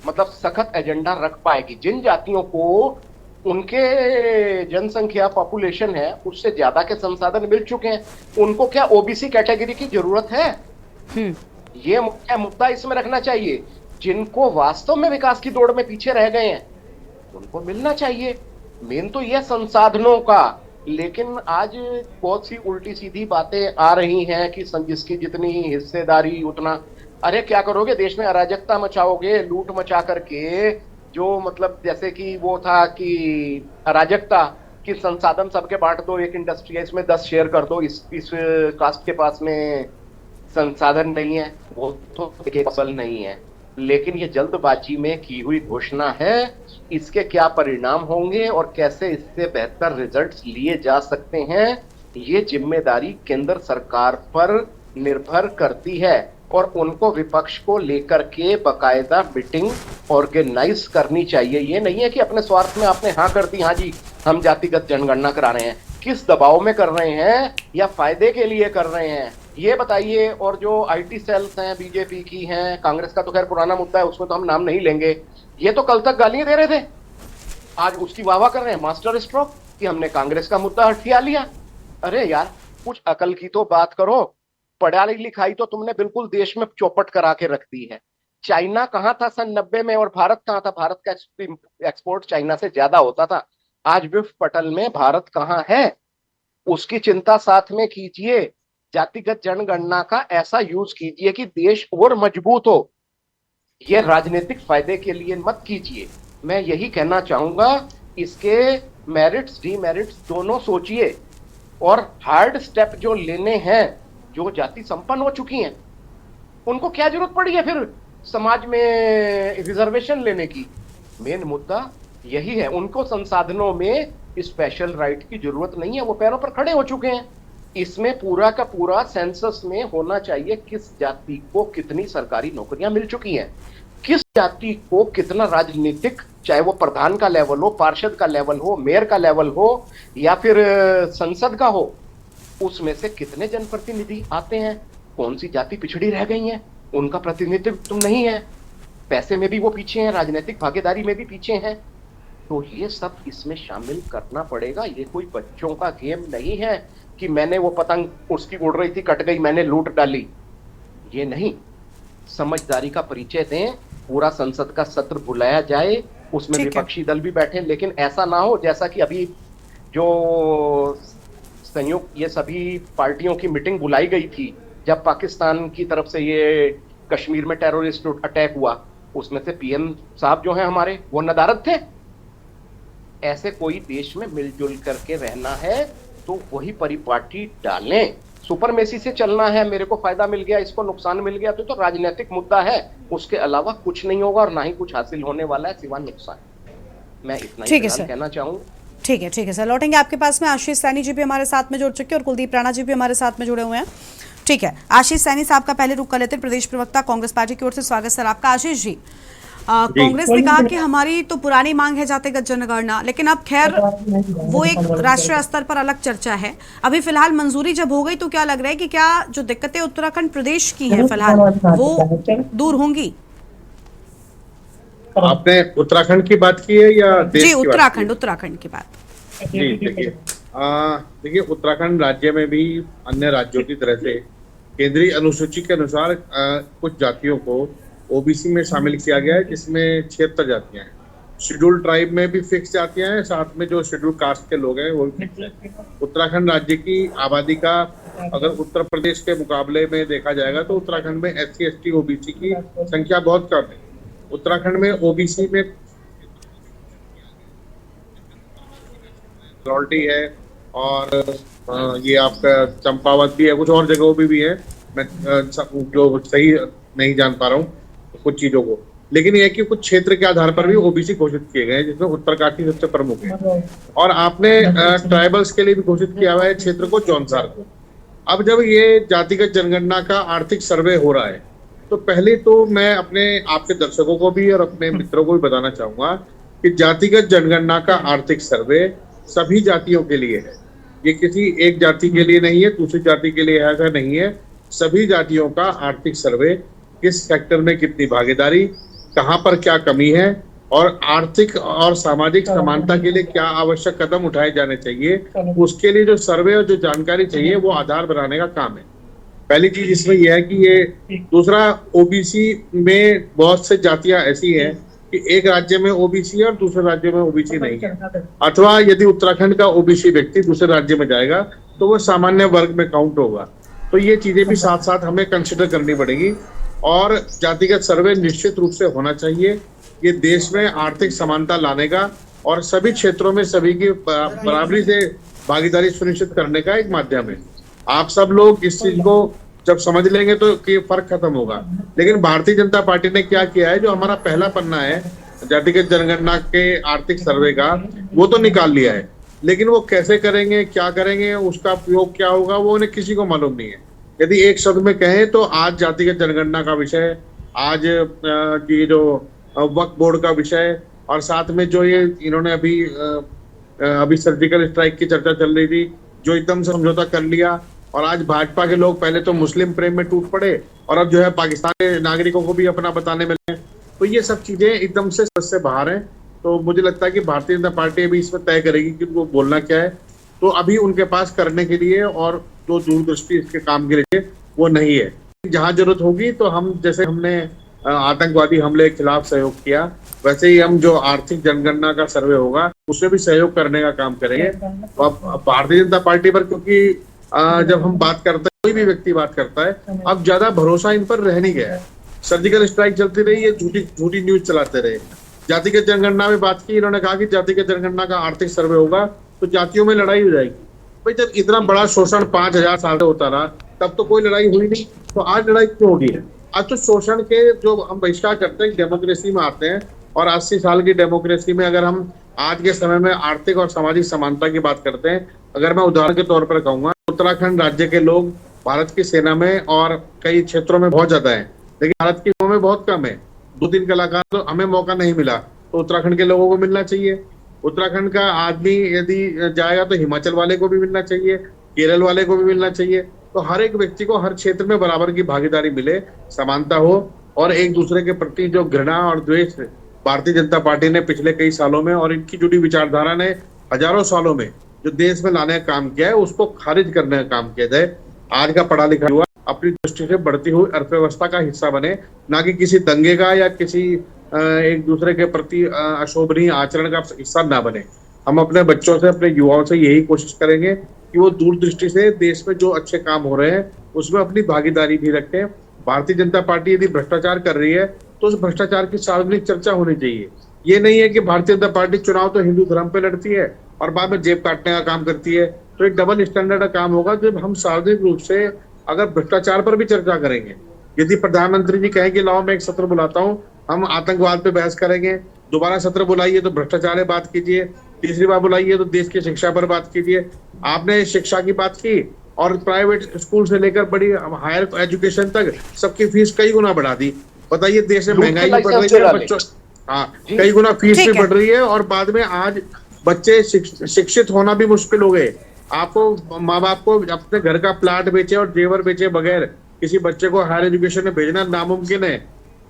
मतलब सख्त एजेंडा रख पाएगी। जिन जातियों को उनके जनसंख्या पॉपुलेशन है उससे ज्यादा के संसाधन मिल चुके हैं, उनको क्या ओबीसी कैटेगरी की जरूरत है? ये मुद्दा इसमें रखना चाहिए। जिनको वास्तव में विकास की दौड़ में पीछे रह गए हैं उनको मिलना चाहिए। मेन तो यह संसाधनों का, लेकिन आज बहुत सी उल्टी सीधी बातें आ रही हैं कि जिसकी जितनी हिस्सेदारी उतना। अरे क्या करोगे, देश में अराजकता मचाओगे, लूट मचा करके, जो मतलब जैसे कि वो था कि अराजकता कि संसाधन सबके बांट दो, एक इंडस्ट्री है इसमें 10 शेयर कर दो, इस कास्ट के पास में संसाधन नहीं है, वो तो असल नहीं है। लेकिन ये जल्दबाजी में की हुई घोषणा है, इसके क्या परिणाम होंगे और कैसे इससे बेहतर रिजल्ट्स लिए जा सकते हैं, ये जिम्मेदारी केंद्र सरकार पर निर्भर करती है। और उनको विपक्ष को लेकर के बकायदा मीटिंग ऑर्गेनाइज करनी चाहिए। ये नहीं है कि अपने स्वार्थ में आपने हाँ कर दी, हाँ जी हम जातिगत जनगणना करा रहे हैं, किस दबाव में कर रहे हैं या फायदे के लिए कर रहे हैं ये बताइए। और जो आईटी सेल्स हैं बीजेपी की हैं, कांग्रेस का तो खैर पुराना मुद्दा है, उसमें तो हम नाम नहीं लेंगे, ये तो कल तक गालियां दे रहे थे, आज उसकी वाहवाह कर रहे हैं मास्टर स्ट्रोक कि हमने कांग्रेस का मुद्दा हटिया लिया। अरे यार कुछ अकल की तो बात करो। पढ़ाई लिखाई तो तुमने बिल्कुल देश में चौपट करा के रख दी है। चाइना कहाँ था सन 90 में और भारत कहाँ था? भारत का एक्सपोर्ट चाइना से ज्यादा होता था। आज विश्व पटल में भारत कहाँ है, उसकी चिंता साथ में कीजिए। जातिगत जनगणना का ऐसा यूज कीजिए कि देश और मजबूत हो, यह राजनीतिक फायदे के लिए मत कीजिए। मैं यही कहना चाहूंगा, इसके मेरिट्स डीमेरिट्स दोनों सोचिए और हार्ड स्टेप जो लेने हैं, जो जाति संपन्न हो चुकी हैं उनको क्या जरूरत पड़ी है फिर समाज में रिजर्वेशन लेने की? मेन मुद्दा यही है, उनको संसाधनों में स्पेशल राइट की जरूरत नहीं है, वो पैरों पर खड़े हो चुके हैं। इसमें पूरा का पूरा सेंसस में होना चाहिए किस जाति को कितनी सरकारी नौकरियां मिल चुकी हैं, किस जाति को कितना राजनीतिक, चाहे वो प्रधान का लेवल हो, पार्षद का लेवल हो, मेयर का लेवल हो या फिर संसद का हो, उसमें से कितने जनप्रतिनिधि आते हैं, कौन सी जाति पिछड़ी रह गई है, उनका प्रतिनिधित्व नहीं है, पैसे में भी वो पीछे हैं, राजनीतिक भागीदारी में भी पीछे हैं। तो ये सब इसमें शामिल करना पड़ेगा। ये कोई बच्चों का गेम नहीं है कि मैंने वो पतंग उसकी उड़ रही थी कट गई मैंने लूट डाली, ये नहीं। समझदारी का परिचय दें, पूरा संसद का सत्र बुलाया जाए, उसमें विपक्षी दल भी बैठे, लेकिन ऐसा ना हो जैसा कि अभी जो संयुक्त ये सभी पार्टियों की मीटिंग बुलाई गई थी जब पाकिस्तान की तरफ से ये कश्मीर में टेररिस्ट अटैक हुआ, उसमें से पीएम साहब जो हैं हमारे वो नदारद थे। ऐसे कोई देश में मिलजुल करके रहना है तो वही परिपाटी डालें। सुपरमेसी से चलना है, मेरे को फायदा मिल गया, इसको नुकसान मिल गया, तो राजनीतिक मुद्दा है, उसके अलावा कुछ नहीं होगा और ना ही कुछ हासिल होने वाला है सिवा नुकसान। मैं इतना ही कहना चाहूँ। ठीक है सर, लौटेंगे आपके पास में। आशीष सैनी जी भी हमारे साथ में जुड़ चुके हैं और कुलदीप राणा जी भी हमारे साथ में जुड़े हुए हैं। ठीक है, आशीष सैनी साहब का पहले रुख कर लेते हैं, प्रदेश प्रवक्ता कांग्रेस पार्टी की ओर से। स्वागत सर आपका। आशीष जी, कांग्रेस ने कहा कि हमारी तो पुरानी मांग है जातिगत जनगणना, लेकिन अब खैर वो एक राष्ट्रीय स्तर पर अलग चर्चा है। अभी फिलहाल मंजूरी जब हो गई तो क्या लग रहा है कि क्या जो दिक्कतें उत्तराखंड प्रदेश की हैं फिलहाल वो दूर होंगी? आपने उत्तराखंड की बात की है या देश जी, उत्तराखंड की बात। जी देखिए उत्तराखंड राज्य में भी अन्य राज्यों की तरह से केंद्रीय अनुसूची के अनुसार कुछ जातियों को ओबीसी में शामिल किया गया है, जिसमें 76 जातियां हैं। शेड्यूल ट्राइब में भी फिक्स जातियां हैं, साथ में जो शेड्यूल कास्ट के लोग हैं वो भी। उत्तराखंड राज्य की आबादी का अगर उत्तर प्रदेश के मुकाबले में देखा जाएगा तो उत्तराखंड में SC ST OBC की संख्या बहुत कम है। उत्तराखंड में ओबीसी में रॉल्टी है और ये आपका चंपावत भी है, कुछ और जगहों पे भी है। मैं जो सही नहीं जान पा रहा हूँ कुछ चीजों को, लेकिन यह कि कुछ क्षेत्र के आधार पर भी ओबीसी घोषित किए गए हैं, जिसमें उत्तरकाशी सबसे प्रमुख है। और आपने ट्राइबल्स के लिए भी घोषित किया हुआ है क्षेत्र को, जौनसार को। अब जब ये जातिगत जनगणना का आर्थिक सर्वे हो रहा है तो पहले तो मैं अपने आपके दर्शकों को भी और अपने मित्रों को भी बताना चाहूंगा कि जातिगत जनगणना का आर्थिक सर्वे सभी जातियों के लिए है। ये किसी एक जाति के लिए नहीं है, दूसरी जाति के लिए ऐसा नहीं है। सभी जातियों का आर्थिक सर्वे, किस सेक्टर में कितनी भागीदारी, कहां पर क्या कमी है और आर्थिक और सामाजिक समानता के लिए क्या आवश्यक कदम उठाए जाने चाहिए, उसके लिए जो सर्वे और जो जानकारी चाहिए वो आधार बनाने का काम है। पहली चीज इसमें यह है कि ये दूसरा, ओबीसी में बहुत से जातियां ऐसी हैं कि एक राज्य में ओबीसी है और दूसरे राज्य में ओबीसी नहीं है, अथवा यदि उत्तराखंड का ओबीसी व्यक्ति दूसरे राज्य में जाएगा तो वो सामान्य वर्ग में काउंट होगा। तो ये चीजें भी साथ साथ हमें कंसिडर करनी पड़ेगी और जातिगत सर्वे निश्चित रूप से होना चाहिए। ये देश में आर्थिक समानता लाने का और सभी क्षेत्रों में सभी की बराबरी से भागीदारी सुनिश्चित करने का एक माध्यम है। आप सब लोग इस चीज को जब समझ लेंगे तो ये फर्क खत्म होगा। लेकिन भारतीय जनता पार्टी ने क्या किया है, जो हमारा पहला पन्ना है जातिगत जनगणना के आर्थिक सर्वे का, वो तो निकाल लिया है, लेकिन वो कैसे करेंगे, क्या करेंगे, उसका उपयोग क्या होगा, वो उन्हें किसी को मालूम नहीं है। यदि एक शब्द में कहें तो आज जातिगत जनगणना का विषय, आज ये जो वक्फ बोर्ड का विषय, और साथ में जो ये इन्होंने अभी सर्जिकल स्ट्राइक की चर्चा चल रही थी, जो एकदम से समझौता कर लिया, और आज भाजपा के लोग पहले तो मुस्लिम प्रेम में टूट पड़े और अब जो है पाकिस्तानी नागरिकों को भी अपना बताने में लगे। तो ये सब चीजें एकदम से बाहर हैं। तो मुझे लगता है कि भारतीय जनता पार्टी अभी इसमें तय करेगी कि उनको बोलना क्या है। तो अभी उनके पास करने के लिए और जो दूरदृष्टि इसके काम के लिए वो नहीं है। जहां जरूरत होगी तो हम, जैसे हमने आतंकवादी हमले के खिलाफ सहयोग किया, वैसे ही हम जो आर्थिक जनगणना का सर्वे होगा उसमें भी सहयोग करने का काम करेंगे। भारतीय जनता पार्टी पर, क्योंकि जब हम बात करते हैं, कोई भी व्यक्ति बात करता है, अब ज्यादा भरोसा इन पर रह नहीं गया है। सर्जिकल स्ट्राइक चलती रही है, झूठी न्यूज चलाते रहे। जातिगत जनगणना में बात की, इन्होंने कहा कि जातिगत जनगणना का आर्थिक सर्वे होगा तो जातियों में लड़ाई हो जाएगी। भाई जब इतना बड़ा शोषण 5000 साल से होता रहा तब तो कोई लड़ाई हुई नहीं, तो आज लड़ाई क्यों होगी है? आज तो शोषण के जो हम बहिष्कार करते हैं, डेमोक्रेसी में आते हैं, और 80 साल की डेमोक्रेसी में अगर हम आज के समय में आर्थिक और सामाजिक समानता की बात करते हैं, अगर मैं उदाहरण के तौर पर कहूंगा, उत्तराखंड राज्य के लोग भारत की सेना में और कई क्षेत्रों में बहुत ज्यादा है, लेकिन भारत की सेना में बहुत कम है। 2-3 कलाकार तो हमें मौका नहीं मिला, तो उत्तराखंड के लोगों को मिलना चाहिए। उत्तराखंड का आदमी यदि जाएगा तो हिमाचल वाले को भी मिलना चाहिए, केरल वाले को भी मिलना चाहिए। तो हर एक व्यक्ति को हर क्षेत्र में बराबर की भागीदारी मिले, समानता हो, और एक दूसरे के प्रति जो घृणा और द्वेष भारतीय जनता पार्टी ने पिछले कई सालों में और इनकी जुड़ी विचारधारा ने हजारों सालों में जो देश में लाने का काम किया है, उसको खारिज करने का काम किया जाए। आज का पढ़ा लिखा युवा अपनी दृष्टि से बढ़ती हुई अर्थव्यवस्था का हिस्सा बने, ना कि किसी दंगे का या किसी एक दूसरे के प्रति अशोभनीय आचरण का हिस्सा ना बने। हम अपने बच्चों से, अपने युवाओं से यही कोशिश करेंगे कि वो दूरदृष्टि से देश में जो अच्छे काम हो रहे हैं उसमें अपनी भागीदारी भी रखें। भारतीय जनता पार्टी यदि भ्रष्टाचार कर रही है तो उस भ्रष्टाचार की सार्वजनिक चर्चा होनी चाहिए। ये नहीं है कि भारतीय जनता पार्टी चुनाव तो हिंदू धर्म पे लड़ती है और बाद में जेब काटने का काम करती है। तो एक डबल स्टैंडर्ड का काम होगा जब हम सार्वजनिक रूप से अगर भ्रष्टाचार पर भी चर्चा करेंगे। यदि प्रधानमंत्री जी कहें कि लाओ मैं एक सत्र बुलाता हूँ, हम आतंकवाद पे बहस करेंगे, दोबारा सत्र बुलाइए तो भ्रष्टाचार पे बात कीजिए, तीसरी बार बुलाइए तो देश की शिक्षा पर बात कीजिए। आपने शिक्षा की बात की और प्राइवेट स्कूल से लेकर बड़ी हायर एजुकेशन तक सबकी फीस कई गुना बढ़ा दी। बताइए देश में महंगाई भी बढ़ रही है, बच्चों कई गुना फीस भी बढ़ रही है और बाद में आज बच्चे शिक्षित होना भी मुश्किल हो गए। आपको माँ बाप को अपने घर का प्लाट बेचे और जेवर बेचे बगैर किसी बच्चे को हायर एजुकेशन में भेजना नामुमकिन है।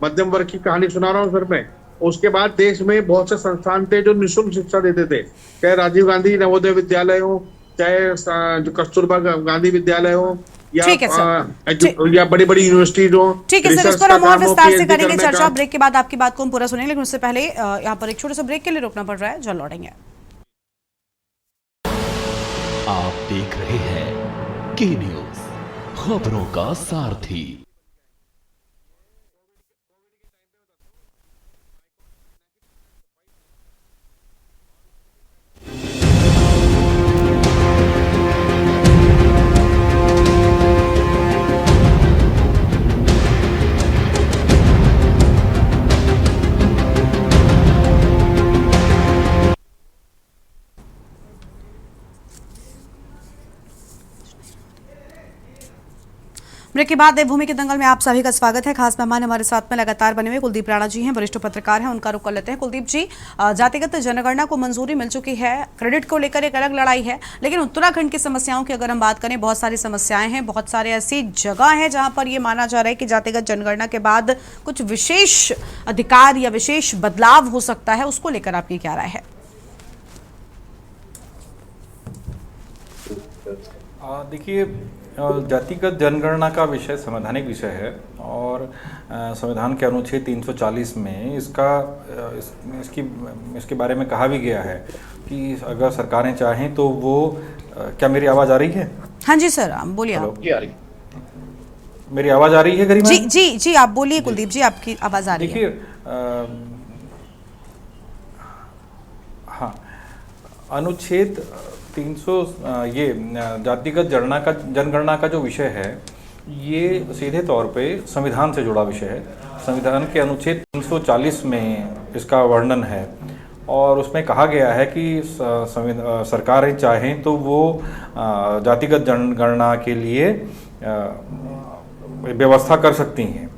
मध्यम वर्ग की कहानी सुना रहा हूँ सर मैं। उसके बाद देश में बहुत से संस्थान थे जो निःशुल्क शिक्षा देते थे, चाहे राजीव गांधी नवोदय विद्यालय हो, चाहे जो कस्तूरबा गांधी विद्यालय हो या बड़ी बड़ी यूनिवर्सिटीज हो। ठीक है सर, इस पर हम और विस्तार से करेंगे चर्चा। ब्रेक के बाद आपकी बात को हम पूरा सुनेंगे, लेकिन उससे पहले यहाँ पर एक छोटे से ब्रेक के लिए रुकना पड़ रहा है। जल्द लौटेंगे। आप देख रहे हैं के न्यूज, खबरों का सारथी। ब्रेक के बाद देवभूमि के दंगल में आप सभी का स्वागत है। खास मेहमान हमारे साथ में लगातार बने हुए कुलदीप राणा जी हैं, वरिष्ठ पत्रकार हैं। उनका रुख कर लेते हैं। कुलदीप जी, जातिगत जनगणना को मंजूरी मिल चुकी है, क्रेडिट को लेकर एक अलग लड़ाई है, लेकिन उत्तराखंड की समस्याओं की अगर हम बात करें, बहुत सारी समस्याएं हैं, बहुत सारे ऐसी जगह हैं जहां पर यह माना जा रहा है कि जातिगत जनगणना के बाद कुछ विशेष अधिकार या विशेष बदलाव हो सकता है। उसको लेकर आपकी क्या राय है? देखिए, जातिगत जनगणना का विषय संवैधानिक विषय है और संविधान के अनुच्छेद 340 में इसके बारे में कहा भी गया है कि अगर सरकारें चाहें तो वो क्या मेरी आवाज़ आ रही है? हाँ जी सर, आप बोलिए। आप मेरी आवाज़ आ रही है गरिमा? जी जी जी, आप बोलिए कुलदीप जी, आपकी आवाज़ आ रही है। देखिए, हाँ, अनुच्छेद 300 ये जातिगत जनगणना का जो विषय है ये सीधे तौर पे संविधान से जुड़ा विषय है। संविधान के अनुच्छेद 340 में इसका वर्णन है और उसमें कहा गया है कि सरकारें चाहें तो वो जातिगत जनगणना के लिए व्यवस्था कर सकती हैं।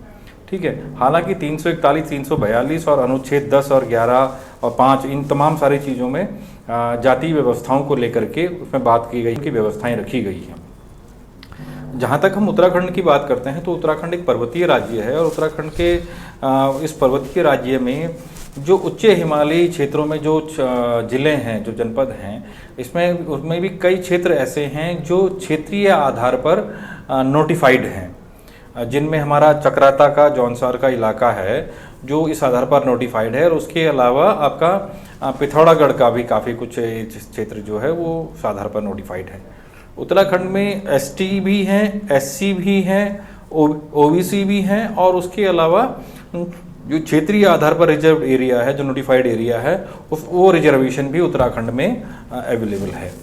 ठीक है, हालांकि 341, 342 और अनुच्छेद 10 और 11 और 5 इन तमाम सारी चीज़ों में जातीय व्यवस्थाओं को लेकर के उसमें बात की गई कि व्यवस्थाएं रखी गई हैं। जहाँ तक हम उत्तराखंड की बात करते हैं तो उत्तराखंड एक पर्वतीय राज्य है और उत्तराखंड के इस पर्वतीय राज्य में जो उच्च हिमालयी क्षेत्रों में जो जिले हैं, जो जनपद हैं, उसमें भी कई क्षेत्र ऐसे हैं जो क्षेत्रीय आधार पर नोटिफाइड हैं, जिनमें हमारा चक्राता का जौनसार का इलाका है जो इस आधार पर नोटिफाइड है और उसके अलावा आपका पिथौरागढ़ का भी काफ़ी कुछ क्षेत्र जो है वो इस आधार पर नोटिफाइड है। उत्तराखंड में ST भी हैं, SC भी हैं, OBC भी हैं और उसके अलावा जो क्षेत्रीय आधार पर रिजर्व एरिया है, जो नोटिफाइड एरिया है, वो रिजर्वेशन भी उत्तराखंड में अवेलेबल है।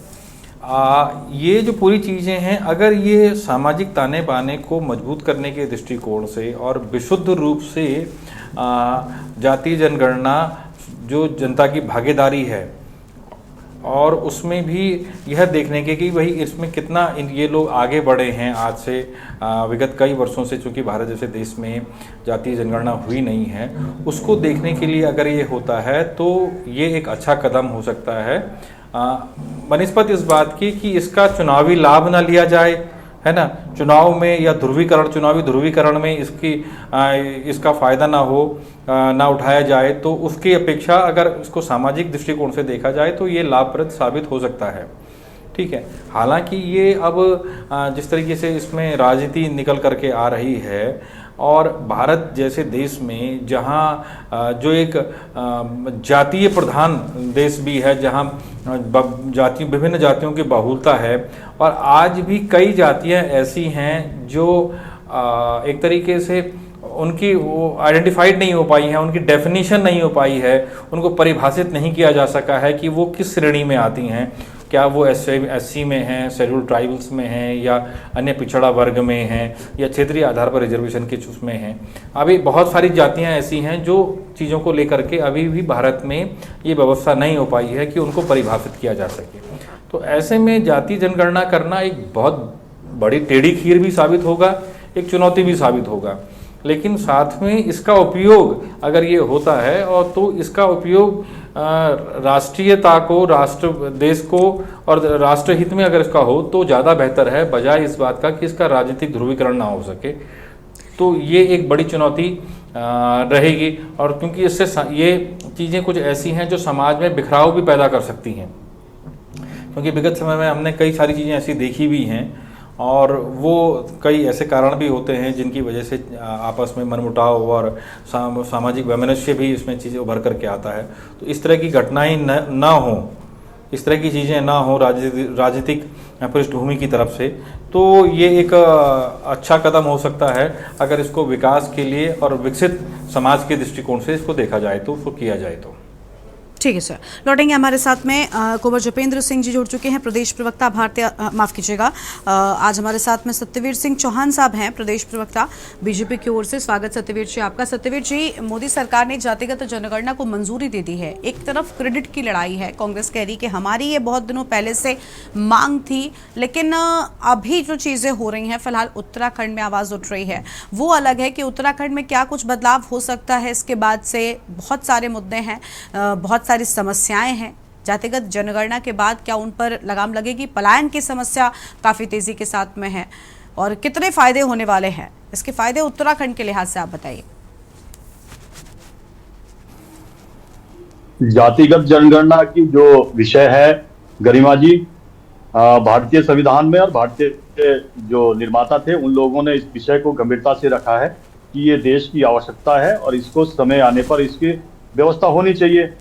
ये जो पूरी चीज़ें हैं, अगर ये सामाजिक ताने बाने को मजबूत करने के दृष्टिकोण से और विशुद्ध रूप से जातीय जनगणना जो जनता की भागीदारी है और उसमें भी यह देखने के कि भाई इसमें कितना ये लोग आगे बढ़े हैं आज से विगत कई वर्षों से, चूँकि भारत जैसे देश में जातीय जनगणना हुई नहीं है, उसको देखने के लिए अगर ये होता है तो ये एक अच्छा कदम हो सकता है, बनिस्बत इस बात की कि इसका चुनावी लाभ ना लिया जाए, है ना, चुनाव में या चुनावी ध्रुवीकरण में इसका फ़ायदा ना हो, ना उठाया जाए। तो उसकी अपेक्षा अगर इसको सामाजिक दृष्टिकोण से देखा जाए तो ये लाभप्रद साबित हो सकता है। ठीक है, हालांकि ये अब जिस तरीके से इसमें राजनीति निकल करके आ रही है, और भारत जैसे देश में जहाँ जो एक जातीय प्रधान देश भी है, जहाँ विभिन्न जातियों की बहुलता है, और आज भी कई जातियाँ ऐसी हैं जो एक तरीके से उनकी वो आइडेंटिफाइड नहीं हो पाई हैं, उनकी डेफिनेशन नहीं हो पाई है, उनको परिभाषित नहीं किया जा सका है कि वो किस श्रेणी में आती हैं। क्या वो SC में हैं, शेड्यूल्ड ट्राइबल्स में हैं, या अन्य पिछड़ा वर्ग में हैं, या क्षेत्रीय आधार पर रिजर्वेशन के उसमें हैं। अभी बहुत सारी जातियां ऐसी हैं जो चीज़ों को लेकर के अभी भी भारत में ये व्यवस्था नहीं हो पाई है कि उनको परिभाषित किया जा सके। तो ऐसे में जाति जनगणना करना एक बहुत बड़ी टेढ़ी खीर भी साबित होगा, एक चुनौती भी साबित होगा। लेकिन साथ में इसका उपयोग अगर ये होता है, और तो इसका उपयोग राष्ट्रीयता को, देश को और राष्ट्रहित में अगर इसका हो तो ज़्यादा बेहतर है, बजाय इस बात का कि इसका राजनीतिक ध्रुवीकरण ना हो सके। तो ये एक बड़ी चुनौती रहेगी, और क्योंकि इससे ये चीज़ें कुछ ऐसी हैं जो समाज में बिखराव भी पैदा कर सकती हैं, क्योंकि विगत समय में हमने कई सारी चीज़ें ऐसी देखी भी हैं, और वो कई ऐसे कारण भी होते हैं जिनकी वजह से आपस में मनमुटाव और सामाजिक वैमनस्य भी इसमें चीज़ें उभर करके आता है। तो इस तरह की घटनाएं ना हो, इस तरह की चीज़ें ना हो राजनीतिक पृष्ठभूमि की तरफ से, तो ये एक अच्छा कदम हो सकता है अगर इसको विकास के लिए और विकसित समाज के दृष्टिकोण से इसको देखा जाए तो, उसको किया जाए तो। ठीक है सर, लौटेंगे। हमारे साथ में कुंवर जपेंद्र सिंह जी जुड़ चुके हैं, प्रदेश प्रवक्ता भारतीय, माफ कीजिएगा, आज हमारे साथ में सत्यवीर सिंह चौहान साहब हैं, प्रदेश प्रवक्ता बीजेपी की ओर से। स्वागत सत्यवीर जी आपका। सत्यवीर जी, मोदी सरकार ने जातिगत जनगणना को मंजूरी दे दी है। एक तरफ क्रेडिट की लड़ाई है, कांग्रेस कह रही कि हमारी ये बहुत दिनों पहले से मांग थी, लेकिन अभी जो चीजें हो रही हैं, फिलहाल उत्तराखंड में आवाज उठ रही है, वो अलग है कि उत्तराखंड में क्या कुछ बदलाव हो सकता है इसके बाद से। बहुत सारे मुद्दे हैं, बहुत सारी समस्याएं हैं। जातिगत जनगणना के बाद क्या उन पर लगाम लगेगी? पलायन की समस्या काफी तेजी के साथ में है, और कितने फायदे होने वाले हैं इसके फायदे उत्तराखंड के लिहाज से आप बताइए। जातिगत जनगणना की जो विषय है गरिमा जी, भारतीय संविधान में और भारतीय जो निर्माता थे उन लोगों ने इस विषय को गंभीरता से रखा है कि ये देश की आवश्यकता है और इसको समय आने पर इसकी व्यवस्था होनी चाहिए।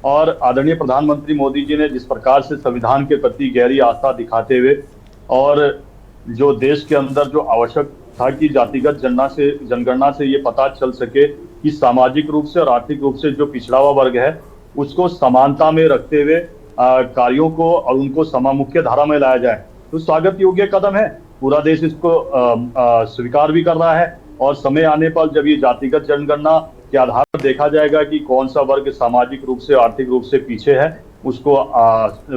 और आदरणीय प्रधानमंत्री मोदी जी ने जिस प्रकार से संविधान के प्रति गहरी आस्था दिखाते हुए, और जो देश के अंदर जो आवश्यक था कि जातिगत जनगणना से ये पता चल सके कि सामाजिक रूप से और आर्थिक रूप से जो पिछड़ा हुआ वर्ग है उसको समानता में रखते हुए कार्यों को और उनको मुख्य धारा में लाया जाए, तो स्वागत योग्य कदम है। पूरा देश इसको स्वीकार भी कर रहा है, और समय आने पर जब ये जातिगत जनगणना के आधार पर देखा जाएगा कि कौन सा वर्ग सामाजिक रूप से आर्थिक रूप से पीछे है, उसको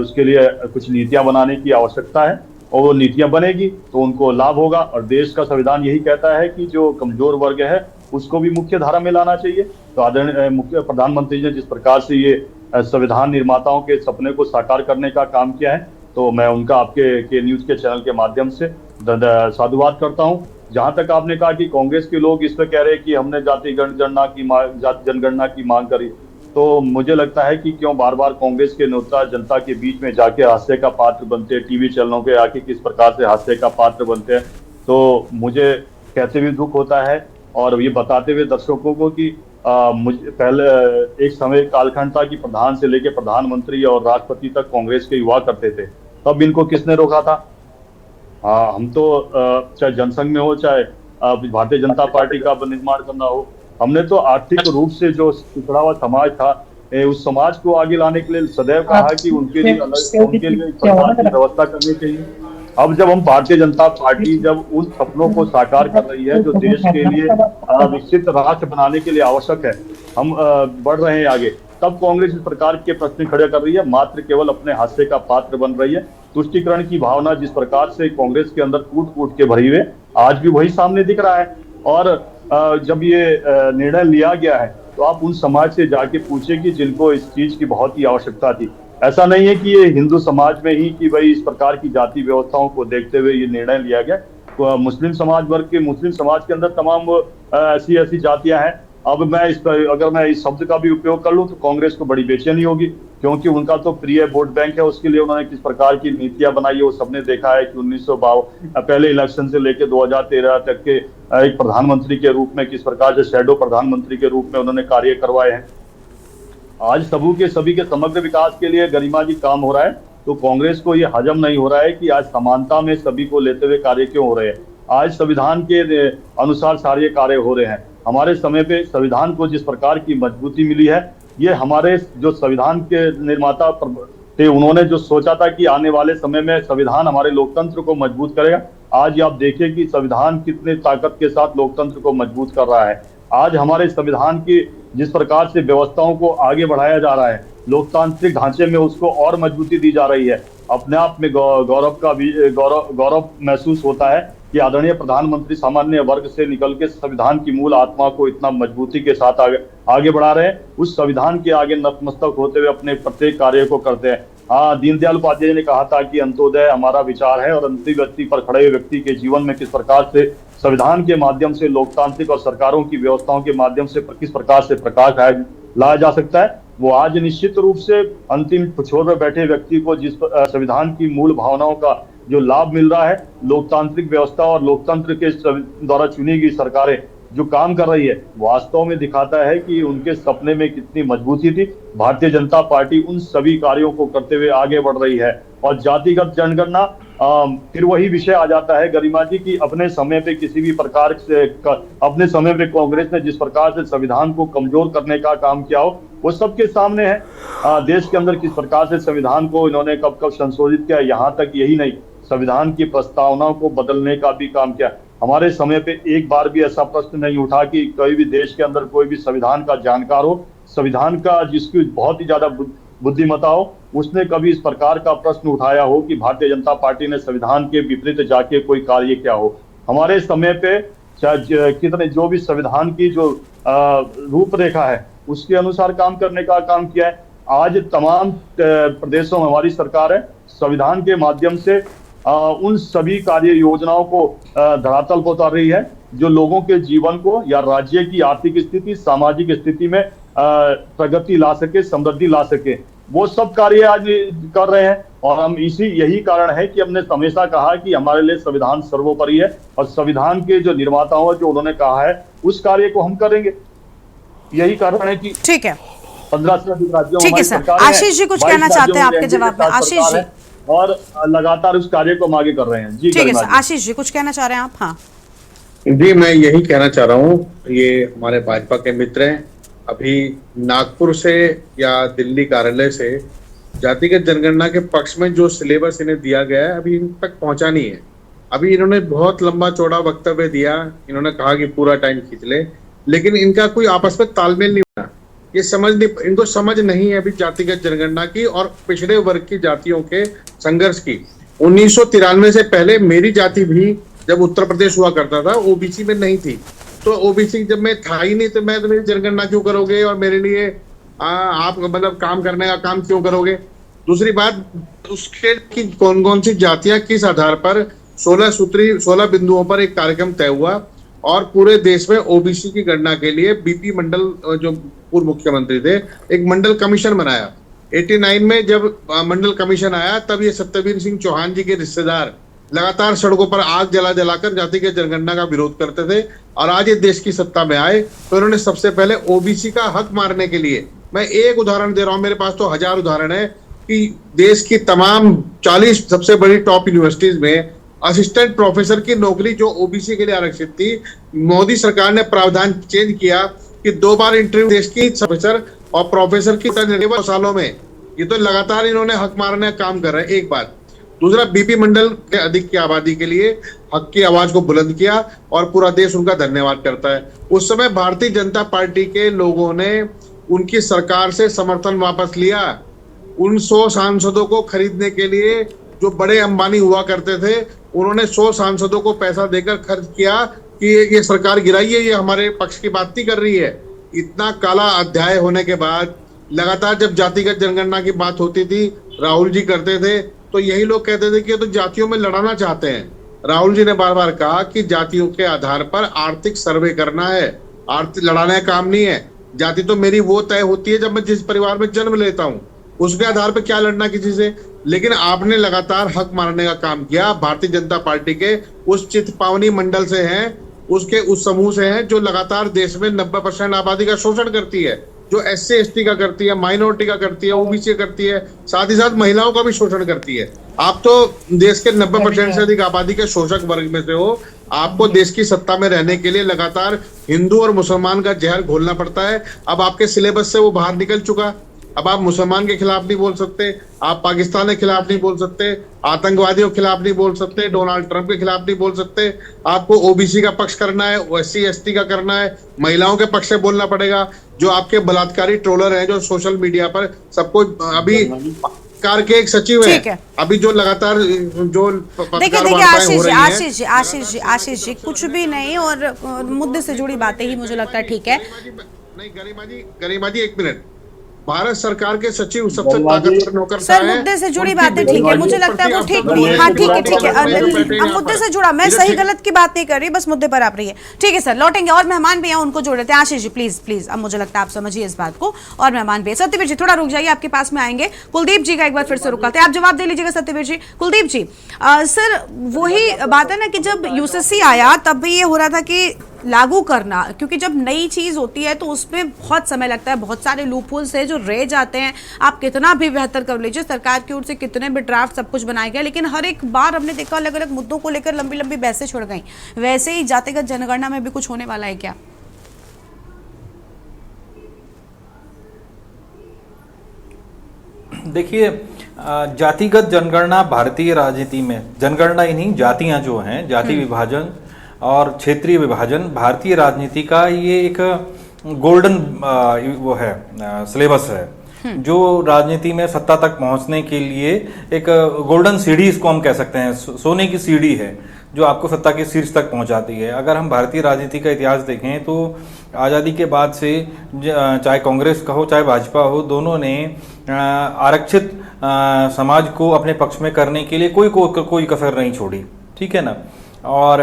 उसके लिए कुछ नीतियां बनाने की आवश्यकता है, और वो नीतियां बनेगी तो उनको लाभ होगा। और देश का संविधान यही कहता है कि जो कमजोर वर्ग है उसको भी मुख्य धारा में लाना चाहिए। तो आदरणीय मुख्य प्रधानमंत्री ने जिस प्रकार से ये संविधान निर्माताओं के सपने को साकार करने का काम किया है, तो मैं उनका आपके न्यूज के चैनल के माध्यम से साधुवाद करता हूँ। जहां तक आपने कहा कि कांग्रेस के लोग इस पे कह रहे हैं कि हमने जाति जनगणना की मांग करी, तो मुझे लगता है कि क्यों बार बार कांग्रेस के नेता जनता के बीच में जाके हास्य का पात्र बनते हैं, टीवी चैनलों के आके किस प्रकार से हास्य का पात्र बनते हैं। तो मुझे कहते हुए दुख होता है और ये बताते हुए दर्शकों को कि मुझे पहले एक समय कालखंड था कि प्रधान से लेकर प्रधानमंत्री और राष्ट्रपति तक कांग्रेस के युवा करते थे, तब इनको किसने रोका था? हम तो चाहे जनसंघ में हो, चाहे भारतीय जनता पार्टी का निर्माण करना हो, हमने तो आर्थिक रूप से जो पिछड़ा हुआ समाज था उस समाज को आगे लाने के लिए सदैव कहा कि उनके लिए सरकार की व्यवस्था करनी चाहिए। अब जब हम भारतीय जनता पार्टी जब उन सपनों को साकार कर रही है जो देश के लिए विकसित राष्ट्र बनाने के लिए आवश्यक है, हम बढ़ रहे हैं आगे, तब कांग्रेस इस प्रकार के प्रश्न खड़े कर रही है, मात्र केवल अपने हास्य का पात्र बन रही है। तुष्टीकरण की भावना जिस प्रकार से कांग्रेस के अंदर कूट कूट के भरी हुए, आज भी वही सामने दिख रहा है। और जब ये निर्णय लिया गया है तो आप उन समाज से जाके पूछे कि जिनको इस चीज की बहुत ही आवश्यकता थी। ऐसा नहीं है कि ये हिंदू समाज में ही कि भाई इस प्रकार की जाति व्यवस्थाओं को देखते हुए ये निर्णय लिया गया। मुस्लिम समाज के अंदर तमाम ऐसी जातियां हैं अब मैं अगर मैं इस शब्द का भी उपयोग कर लूं तो कांग्रेस को बड़ी बेचैनी होगी, क्योंकि उनका तो प्रिय वोट बैंक है। उसके लिए उन्होंने किस प्रकार की नीतियां बनाई है वो सबने देखा है कि 1952 पहले इलेक्शन से लेकर 2013 तक के एक प्रधानमंत्री के रूप में किस प्रकार से शैडो प्रधानमंत्री के रूप में उन्होंने कार्य करवाए हैं। आज सभी के समग्र विकास के लिए गरिमा जी काम हो रहा है, तो कांग्रेस को ये हजम नहीं हो रहा है कि आज समानता में सभी को लेते हुए कार्य क्यों हो रहे हैं। आज संविधान के अनुसार सारे कार्य हो रहे हैं। हमारे समय पे संविधान को जिस प्रकार की मजबूती मिली है, ये हमारे जो संविधान के निर्माता थे उन्होंने जो सोचा था कि आने वाले समय में संविधान हमारे लोकतंत्र को मजबूत करेगा। आज आप देखिए कि संविधान कितने ताकत के साथ लोकतंत्र को मजबूत कर रहा है। आज हमारे संविधान की जिस प्रकार से व्यवस्थाओं को आगे बढ़ाया जा रहा है, लोकतांत्रिक ढांचे में उसको और मजबूती दी जा रही है। अपने आप में गौरव महसूस होता है कि आदरणीय प्रधानमंत्री सामान्य वर्ग से निकल के संविधान की मूल आत्मा को इतना मजबूती के साथ आगे बढ़ा रहे हैं। उस संविधान के आगे नतमस्तक होते हुए अपने प्रत्येक कार्य को करते हैं। हाँ, दीनदयाल उपाध्याय ने कहा था कि अंत्योदय हमारा विचार है, और अंतिम व्यक्ति पर खड़े हुए व्यक्ति के जीवन में किस प्रकार से संविधान के माध्यम से लोकतांत्रिक और सरकारों की व्यवस्थाओं के माध्यम से किस प्रकार से प्रकाश लाया जा सकता है, वो आज निश्चित रूप से अंतिम छोर पर बैठे व्यक्ति को जिस संविधान की मूल भावनाओं का जो लाभ मिल रहा है, लोकतांत्रिक व्यवस्था और लोकतंत्र के द्वारा चुनी गई सरकारें जो काम कर रही है, वास्तव में दिखाता है कि उनके सपने में कितनी मजबूती थी। भारतीय जनता पार्टी उन सभी कार्यों को करते हुए आगे बढ़ रही है। और जातिगत जनगणना फिर वही विषय आ जाता है गरिमा जी की अपने समय पे किसी भी प्रकार से अपने समय पे कांग्रेस ने जिस प्रकार से संविधान को कमजोर करने का काम किया हो वो सबके सामने है। देश के अंदर किस प्रकार से संविधान को इन्होंने कब कब संशोधित किया, यहाँ तक यही नहीं, संविधान की प्रस्तावनाओं को बदलने का भी काम किया। हमारे समय पे एक बार भी ऐसा प्रश्न नहीं उठा कि कोई भी देश के अंदर कोई भी संविधान का जानकार हो, संविधान का जिसकी बहुत ही ज्यादा बुद्धिमत्ता हो, उसने कभी इस प्रकार का प्रश्न उठाया हो कि भारतीय जनता पार्टी ने संविधान के विपरीत जाके कोई कार्य किया हो। हमारे समय पे कितने जो भी संविधान की जो रूपरेखा है उसके अनुसार काम करने का काम किया है। आज तमाम प्रदेशों में हमारी सरकार है, संविधान के माध्यम से उन सभी कार्य योजनाओं को धरातल पर उतार रही है जो लोगों के जीवन को या राज्य की आर्थिक स्थिति, सामाजिक स्थिति में प्रगति ला सके, समृद्धि ला सके, वो सब कार्य आज कर रहे हैं। और हम यही कारण है कि हमने हमेशा कहा कि हमारे लिए संविधान सर्वोपरि है, और संविधान के जो निर्माताओं जो उन्होंने कहा है उस कार्य को हम करेंगे। यही कारण है कि ठीक है 15 से अधिक राज्यों ठीक है सर। आशीष जी कुछ कहना चाहते हैं आपके जवाब में? आशीष जी, और लगातार उस कार्य को हम आगे कर रहे हैं। जी ठीक है सर। आशीष जी कुछ कहना चाह रहे हैं आप? हाँ जी, मैं यही कहना चाह रहा हूँ, ये हमारे भाजपा के मित्र हैं, अभी नागपुर से या दिल्ली कार्यालय से जातिगत जनगणना के पक्ष में जो सिलेबस इन्हें दिया गया है अभी इन तक पहुंचा नहीं है। अभी इन्होंने बहुत लंबा चौड़ा वक्तव्य दिया, इन्होंने कहा कि पूरा टाइम खींच ले, लेकिन इनका कोई आपस में तालमेल नहीं बना। ये इनको समझ नहीं है अभी जातिगत जनगणना की और पिछड़े वर्ग की जातियों के संघर्ष की। 1993 से पहले मेरी जाति भी जब उत्तर प्रदेश हुआ करता था ओबीसी में नहीं थी, तो ओबीसी जब मैं था ही नहीं तो मैं तो मेरी जनगणना क्यों करोगे और मेरे लिए आप मतलब काम करने का काम क्यों करोगे। दूसरी बात, उसके की कौन कौन सी जातियां किस आधार पर 16 बिंदुओं पर एक कार्यक्रम तय हुआ और पूरे देश में ओबीसी की गणना के लिए बीपी मंडल जो पूर्व मुख्यमंत्री थे एक मंडल कमीशन बनाया। 89 में जब मंडल कमीशन आया तब ये सत्यवीर सिंह चौहान जी के रिश्तेदार लगातार सड़कों पर आग जलाकर जातिगत जनगणना का विरोध करते थे और आज ये देश की सत्ता में आए तो इन्होंने सबसे पहले ओबीसी का हक मारने के लिए, मैं एक उदाहरण दे रहा हूं, मेरे पास तो 1000 उदाहरण है कि देश की तमाम 40 सबसे बड़ी टॉप यूनिवर्सिटीज में असिस्टेंट प्रोफेसर की नौकरी जो ओबीसी के लिए आरक्षित थी, मोदी सरकार ने प्रावधान चेंज किया कि 2 बार इंटरव्यू देश की प्रोफेसर और प्रोफेसर की 9 सालों में। ये तो लगातार इन्होंने हक मारने का काम कर रहे हैं। एक बात। दूसरा, बीपी मंडल के अधिक की आबादी के लिए हक की आवाज को बुलंद किया और पूरा देश उनका धन्यवाद करता है। उस समय भारतीय जनता पार्टी के लोगों ने उनकी सरकार से समर्थन वापस लिया। उन 100 सांसदों को खरीदने के लिए जो बड़े अंबानी हुआ करते थे उन्होंने 100 सांसदों को पैसा देकर खर्च किया कि ये सरकार गिराई है, ये हमारे पक्ष की बात नहीं कर रही है। इतना काला अध्याय होने के बाद लगातार जब जातिगत जनगणना की बात होती थी, राहुल जी करते थे तो यही लोग कहते थे कि ये तो जातियों में लड़ाना चाहते हैं। राहुल जी ने बार बार कहा कि जातियों के आधार पर आर्थिक सर्वे करना है, आरती लड़ाने का काम नहीं है। जाति तो मेरी वो तय होती है जब मैं जिस परिवार में जन्म लेता हूँ, उसके आधार पर क्या लड़ना किसी से। लेकिन आपने लगातार हक मारने का काम किया। भारतीय जनता पार्टी के उस चितपावनी मंडल से हैं, उसके उस समूह से हैं जो लगातार देश में 90% आबादी का शोषण करती है, जो SC ST का करती है, माइनॉरिटी का करती है, OBC का करती है, साथ ही साथ महिलाओं का भी शोषण करती है। आप तो देश के 90% से अधिक आबादी के शोषक वर्ग में से हो। आपको देश की सत्ता में रहने के लिए लगातार हिंदू और मुसलमान का जहर घोलना पड़ता है। अब आपके सिलेबस से वो बाहर निकल चुका। अब आप मुसलमान के खिलाफ नहीं बोल सकते, आप पाकिस्तान के खिलाफ नहीं बोल सकते, आतंकवादियों के खिलाफ नहीं बोल सकते, डोनाल्ड ट्रंप के खिलाफ नहीं बोल सकते। आपको OBC का पक्ष करना है, SC ST का करना है, महिलाओं के पक्ष से बोलना पड़ेगा। जो आपके बलात्कारी ट्रोलर हैं जो सोशल मीडिया पर सबको अभी कार के एक सचिव है, अभी जो लगातार जो देखिए आशीष जी कुछ भी नहीं, और मुद्दे से जुड़ी बातें ही मुझे लगता है ठीक है। नहीं गरिमा जी 1 मिनट। भारत सरकार के सचिव सबसे ताकतवर नौकरशाह सर, मुद्दे से जुड़ी बातें ठीक है, मुझे लगता है वो ठीक भी है। हाँ ठीक है अब मुद्दे से जुड़ा, मैं सही गलत की बात नहीं कर रही, बस मुद्दे पर आप रही है। ठीक है सर, लौटेंगे और मेहमान भी हैं, उनको जोड़ लेते हैं। आशीष जी प्लीज, अब मुझे लगता है आप समझिए इस बात को, और मेहमान भी है। सत्यवीर जी थोड़ा रुक जाइए, आपके पास में आएंगे। कुलदीप जी का एक बार फिर से रुकाते हैं, आप जवाब दे लीजिएगा सत्यवीर जी। कुलदीप जी सर, वही बात है ना कि जब UCC आया तब भी ये हो रहा था कि लागू करना, क्योंकि जब नई चीज होती है तो उसमें बहुत समय लगता है, बहुत सारे लूपहोल्स है जो रह जाते हैं। आप कितना भी बेहतर कर लीजिए, सरकार की ओर से कितने भी ड्राफ्ट सब कुछ बनाए गए, लेकिन हर एक बार हमने देखा अलग अलग मुद्दों को लेकर लंबी लंबी बहसें छिड़ गई। वैसे ही जातिगत जनगणना में भी कुछ होने वाला है क्या? देखिए, जातिगत जनगणना भारतीय राजनीति में, जनगणना ही नहीं, जातियां जो हैं, जाति विभाजन और क्षेत्रीय विभाजन भारतीय राजनीति का ये एक गोल्डन वो है, सिलेबस है, जो राजनीति में सत्ता तक पहुंचने के लिए एक गोल्डन सीढ़ी, इसको हम कह सकते हैं, सोने की सीढ़ी है जो आपको सत्ता के शीर्ष तक पहुंचाती है। अगर हम भारतीय राजनीति का इतिहास देखें तो आज़ादी के बाद से चाहे कांग्रेस का हो चाहे भाजपा हो, दोनों ने आरक्षित समाज को अपने पक्ष में करने के लिए कोई कसर नहीं छोड़ी, ठीक है ना। और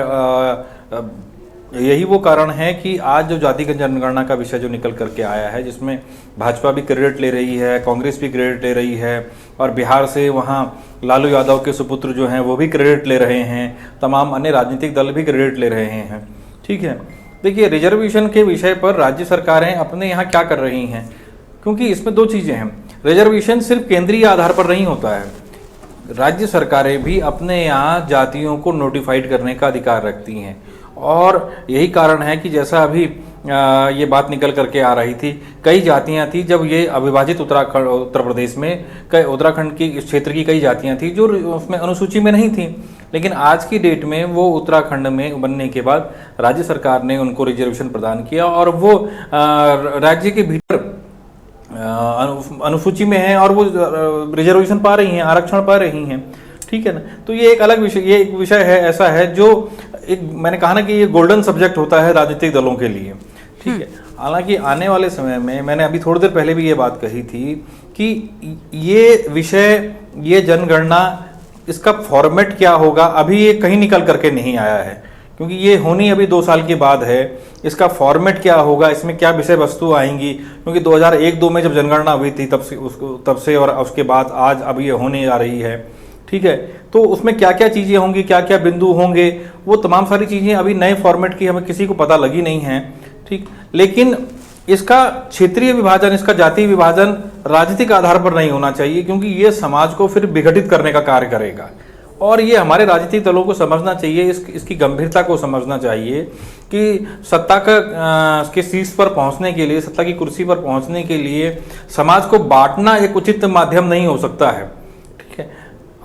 यही वो कारण है कि आज जो जातिगत जनगणना का विषय जो निकल करके आया है, जिसमें भाजपा भी क्रेडिट ले रही है, कांग्रेस भी क्रेडिट ले रही है, और बिहार से वहाँ लालू यादव के सुपुत्र जो हैं वो भी क्रेडिट ले रहे हैं, तमाम अन्य राजनीतिक दल भी क्रेडिट ले रहे हैं, ठीक है। देखिए, रिजर्वेशन के विषय पर राज्य सरकारें अपने यहाँ क्या कर रही हैं, क्योंकि इसमें 2 चीज़ें हैं। रिजर्वेशन सिर्फ केंद्रीय आधार पर नहीं होता है, राज्य सरकारें भी अपने यहाँ जातियों को नोटिफाइड करने का अधिकार रखती हैं। और यही कारण है कि जैसा अभी ये बात निकल करके आ रही थी, कई जातियां थी जब ये अविभाजित उत्तर प्रदेश में, उत्तराखंड की इस क्षेत्र की कई जातियां थी जो उसमें अनुसूची में नहीं थी, लेकिन आज की डेट में वो उत्तराखंड में बनने के बाद राज्य सरकार ने उनको रिजर्वेशन प्रदान किया, और वो राज्य के भीतर अनुसूची में है और वो रिजर्वेशन पा रही हैं, आरक्षण पा रही हैं, ठीक है ना। तो ये एक अलग विषय, ये एक विषय है, ऐसा है जो एक, मैंने कहा ना कि ये गोल्डन सब्जेक्ट होता है राजनीतिक दलों के लिए, ठीक है। हालांकि आने वाले समय में, मैंने अभी थोड़ी देर पहले भी ये बात कही थी कि ये विषय, ये जनगणना, इसका फॉर्मेट क्या होगा, अभी ये कहीं निकल करके नहीं आया है, क्योंकि ये होनी अभी 2 साल के बाद है। इसका फॉर्मेट क्या होगा, इसमें क्या विषय वस्तु आएंगी, क्योंकि 2001-2 में जब जनगणना हुई थी तब से और उसके बाद आज अब ये होने जा रही है, ठीक है। तो उसमें क्या क्या चीज़ें होंगी, क्या क्या बिंदु होंगे, वो तमाम सारी चीज़ें अभी नए फॉर्मेट की हमें किसी को पता लगी नहीं है, ठीक। लेकिन इसका क्षेत्रीय विभाजन, इसका जातीय विभाजन राजनीतिक आधार पर नहीं होना चाहिए, क्योंकि ये समाज को फिर विघटित करने का कार्य करेगा। और ये हमारे राजनीतिक दलों को समझना चाहिए, इसकी गंभीरता को समझना चाहिए कि सत्ता के शीर्ष पर पहुंचने के लिए, सत्ता की कुर्सी पर पहुंचने के लिए समाज को बांटना एक उचित माध्यम नहीं हो सकता है, ठीक है।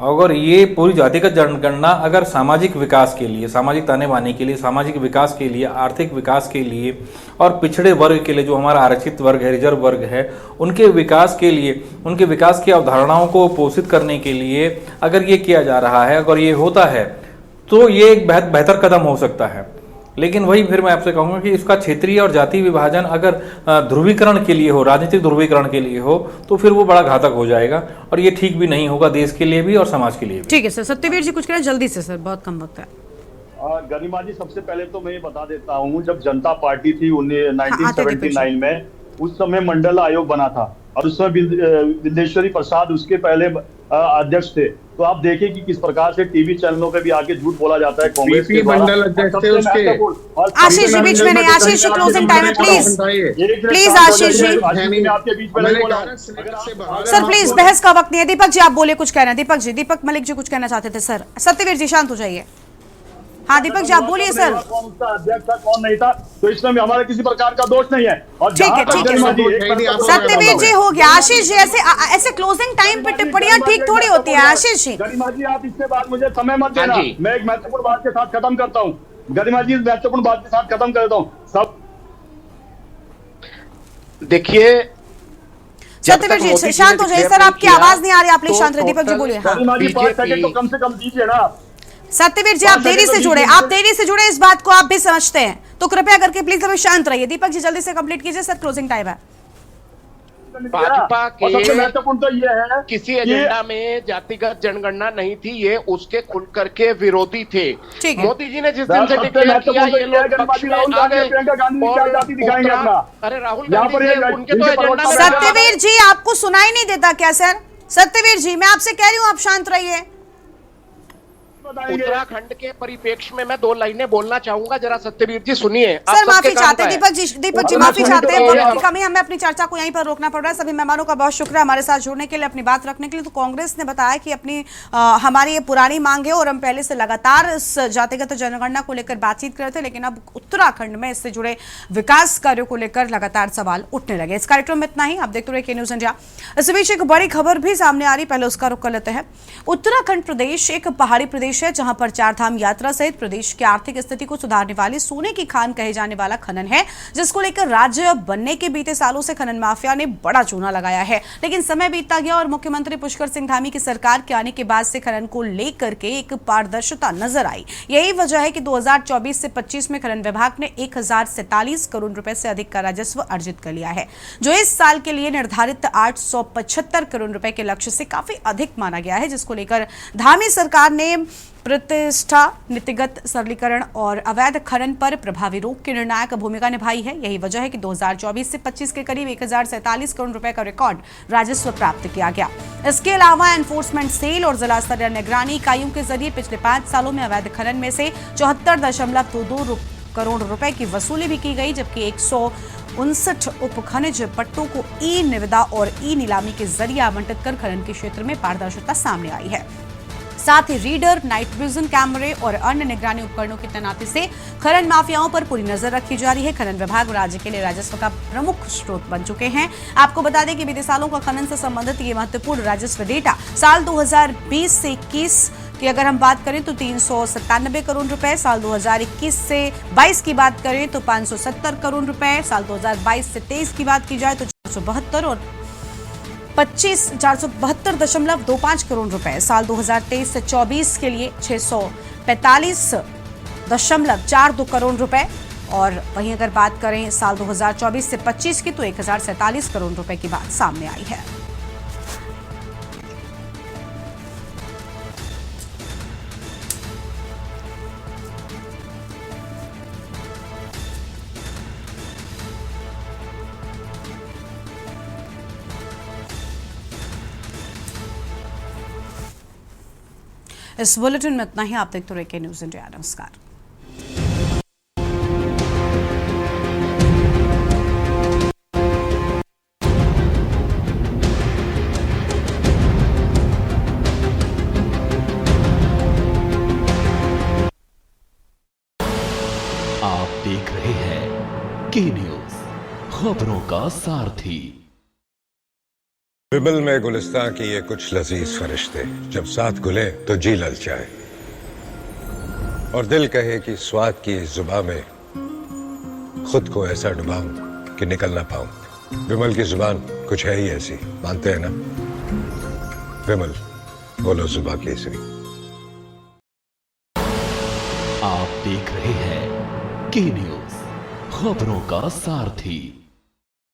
अगर ये पूरी जातिगत जनगणना अगर सामाजिक विकास के लिए, सामाजिक ताने बाने के लिए, सामाजिक विकास के लिए, आर्थिक विकास के लिए और पिछड़े वर्ग के लिए, जो हमारा आरक्षित वर्ग है, रिजर्व वर्ग है, उनके विकास के लिए, उनके विकास की अवधारणाओं को पोषित करने के लिए अगर ये किया जा रहा है, अगर ये होता है, तो ये एक बेहतर कदम हो सकता है। लेकिन वही फिर मैं आपसे कहूँगा कि इसका क्षेत्रीय और जातीय विभाजन अगर ध्रुवीकरण के लिए हो, राजनीतिक ध्रुवीकरण के लिए हो, तो फिर वो बड़ा घातक हो जाएगा, और ये ठीक भी नहीं होगा देश के लिए भी और समाज के लिए भी। ठीक है सर। सत्यवीर जी कुछ करें जल्दी से सर, बहुत कम वक्त है। गरिमा जी, सबसे पहले तो मैं ये बता देता हूँ, जब जनता पार्टी थी 1979 में, उस समय मंडल आयोग बना था और उस समय विंदेश्वरी प्रसाद उसके पहले अध्यक्ष थे। तो आप देखें कि किस प्रकार से टीवी चैनलों पे भी आके झूठ बोला जाता है कांग्रेस के द्वारा। मंडल अध्यक्ष थे उसके। आशीष जी बीच में नहीं, आशीष जी क्लोजिंग टाइम है, प्लीज आशीष जी, आपके बीच में नहीं बोला। सर प्लीज, बहस का वक्त नहीं है। दीपक जी आप बोले, कुछ कहना है। दीपक मलिक जी कुछ कहना चाहते थे सर। सत्यवीर जी शांत हो जाइए। हाँ दीपक जी आप बोलिए सर। कौन उसका अध्यक्ष था, कौन नहीं था, तो इसमें हमारा किसी प्रकार का दोष नहीं है। और ठीक है सत्यवीर जी हो गया। आशीष जी ऐसे क्लोजिंग टाइम पे टिप्पणियां ठीक थोड़ी होती है। आशीष जी, गरिमा जी आप इसके बाद मुझे समय मत देना, मैं एक महत्वपूर्ण बात के साथ खत्म करता हूँ। गरिमा जी महत्वपूर्ण बात के साथ खत्म कर देता हूँ सब। देखिए सत्यवीर जी शांत हो जाइए सर, आपकी आवाज नहीं आ रही, आप प्लीज शांत रहिए। दीपक जी बोलिए। गरिमा जी 5 सेकंड तो कम से कम दीजिए ना। सत्यवीर जी आप देरी से जुड़े, इस बात को आप भी समझते हैं, तो कृपया करके प्लीज अभी शांत रहिए। दीपक जी जल्दी से कंप्लीट कीजिए सर, क्लोजिंग टाइम है। भाजपा के महत्वपूर्ण तो ये है किसी एजेंडा में जातिगत जनगणना नहीं थी, ये उसके खुल करके विरोधी थे। मोदी जी ने जिस दिन से डिक्लेयर किया ये लोग पक्ष में आ गए। अरे राहुल गांधी उनके तो एजेंडा में। सत्यवीर जी आपको सुनाई नहीं देता क्या सर? सत्यवीर जी मैं आपसे कह रही हूँ आप शांत रहिए। उत्तराखंड के परिप्रेक्ष्य में मैं 2 लाइनें बोलना चाहूंगा, जरा सत्यवीर जी सुनिए। सर माफी चाहते हैं दीपक जी माफी चाहते हैं, वक्त की कमी, हमें अपनी चर्चा को यहीं पर रोकना पड़ रहा है। सभी मेहमानों का बहुत शुक्रिया हमारे साथ जुड़ने के लिए, अपनी बात रखने के लिए। तो कांग्रेस ने बताया कि अपनी हमारी ये पुरानी मांग है और हम पहले से लगातार इस जातिगत जनगणना को लेकर बातचीत कर रहे थे, लेकिन अब उत्तराखंड में इससे जुड़े विकास कार्यों को लेकर लगातार सवाल उठने लगे। इस कार्यक्रम में इतना ही, आप देखते रहिए के न्यूज इंडिया। इस बीच एक बड़ी खबर भी सामने आ रही, पहले उसका रुख कर लेते हैं। उत्तराखंड प्रदेश एक पहाड़ी प्रदेश है जहां पर 4 धाम यात्रा सहित प्रदेश की आर्थिक स्थिति को सुधारने वाली सोने की खान कहे जाने वाला खनन है, जिसको लेकर राज्य बनने के बीते सालों से खनन माफिया ने बड़ा चूना लगाया है। लेकिन समय बीतता गया और मुख्यमंत्री पुष्कर सिंह धामी की सरकार के आने के बाद से खनन को लेकर के एक पारदर्शिता नजर आई। यही वजह है कि 2024 से 25 में खनन विभाग ने 1047 करोड़ रुपए से अधिक का राजस्व अर्जित कर लिया है, जो इस साल के लिए निर्धारित 875 करोड़ रुपए के लक्ष्य से काफी अधिक माना गया है, जिसको लेकर धामी सरकार ने प्रतिष्ठा, नीतिगत सरलीकरण और अवैध खनन पर प्रभावी रोक की निर्णायक भूमिका निभाई है। यही वजह है कि 2024 से 25 के करीब 1047 करोड़ रुपए का रिकॉर्ड राजस्व प्राप्त किया गया। इसके अलावा एनफोर्समेंट सेल और जिला स्तरीय निगरानी इकाइयों के जरिए पिछले 5 सालों में अवैध खनन में से 74.22 करोड़ रुपए की वसूली भी की गई, जबकि 159 उप खनिज पट्टों को ई निविदा और ई नीलामी के जरिए आवंटित कर खनन के क्षेत्र में पारदर्शिता सामने आई है। साथ ही रीडर, नाइट विजन कैमरे और अन्य निगरानी उपकरणों की तैनाती से खनन माफियाओं पर पूरी नजर रखी जा रही है। खनन विभाग राज्य के लिए राजस्व का प्रमुख स्रोत बन चुके हैं। आपको बता दें कि बीते सालों का खनन से संबंधित ये महत्वपूर्ण राजस्व डेटा साल 2020 से 21 की अगर हम बात करें तो 397 करोड़ रुपए, साल 2021 से 22 की बात करें तो 570 करोड़ रुपए, साल 2022 से 23 की बात की जाए तो 472 और 472.25 करोड़ रुपए, साल 2023 से 24 के लिए 645.42 करोड़ रुपए, और वहीं अगर बात करें साल 2024 से 25 की तो 1047 करोड़ रुपए की बात सामने आई है। इस बुलेटिन में इतना ही। आप देखते रहिए के न्यूज इंडिया। नमस्कार। आप देख रहे हैं के न्यूज, खबरों का सारथी। बिबल में गुलिस्तां की ये कुछ लजीज फरिश्ते जब साथ घुले तो जी ललचाए और दिल कहे कि स्वाद की इस जुबान में खुद को ऐसा डुबाऊं कि निकल ना पाऊं। बिमल की जुबान कुछ है ही ऐसी, मानते हैं ना? बिमल बोलो जुबान केसरी। आप देख रहे हैं के न्यूज, खबरों का सारथी।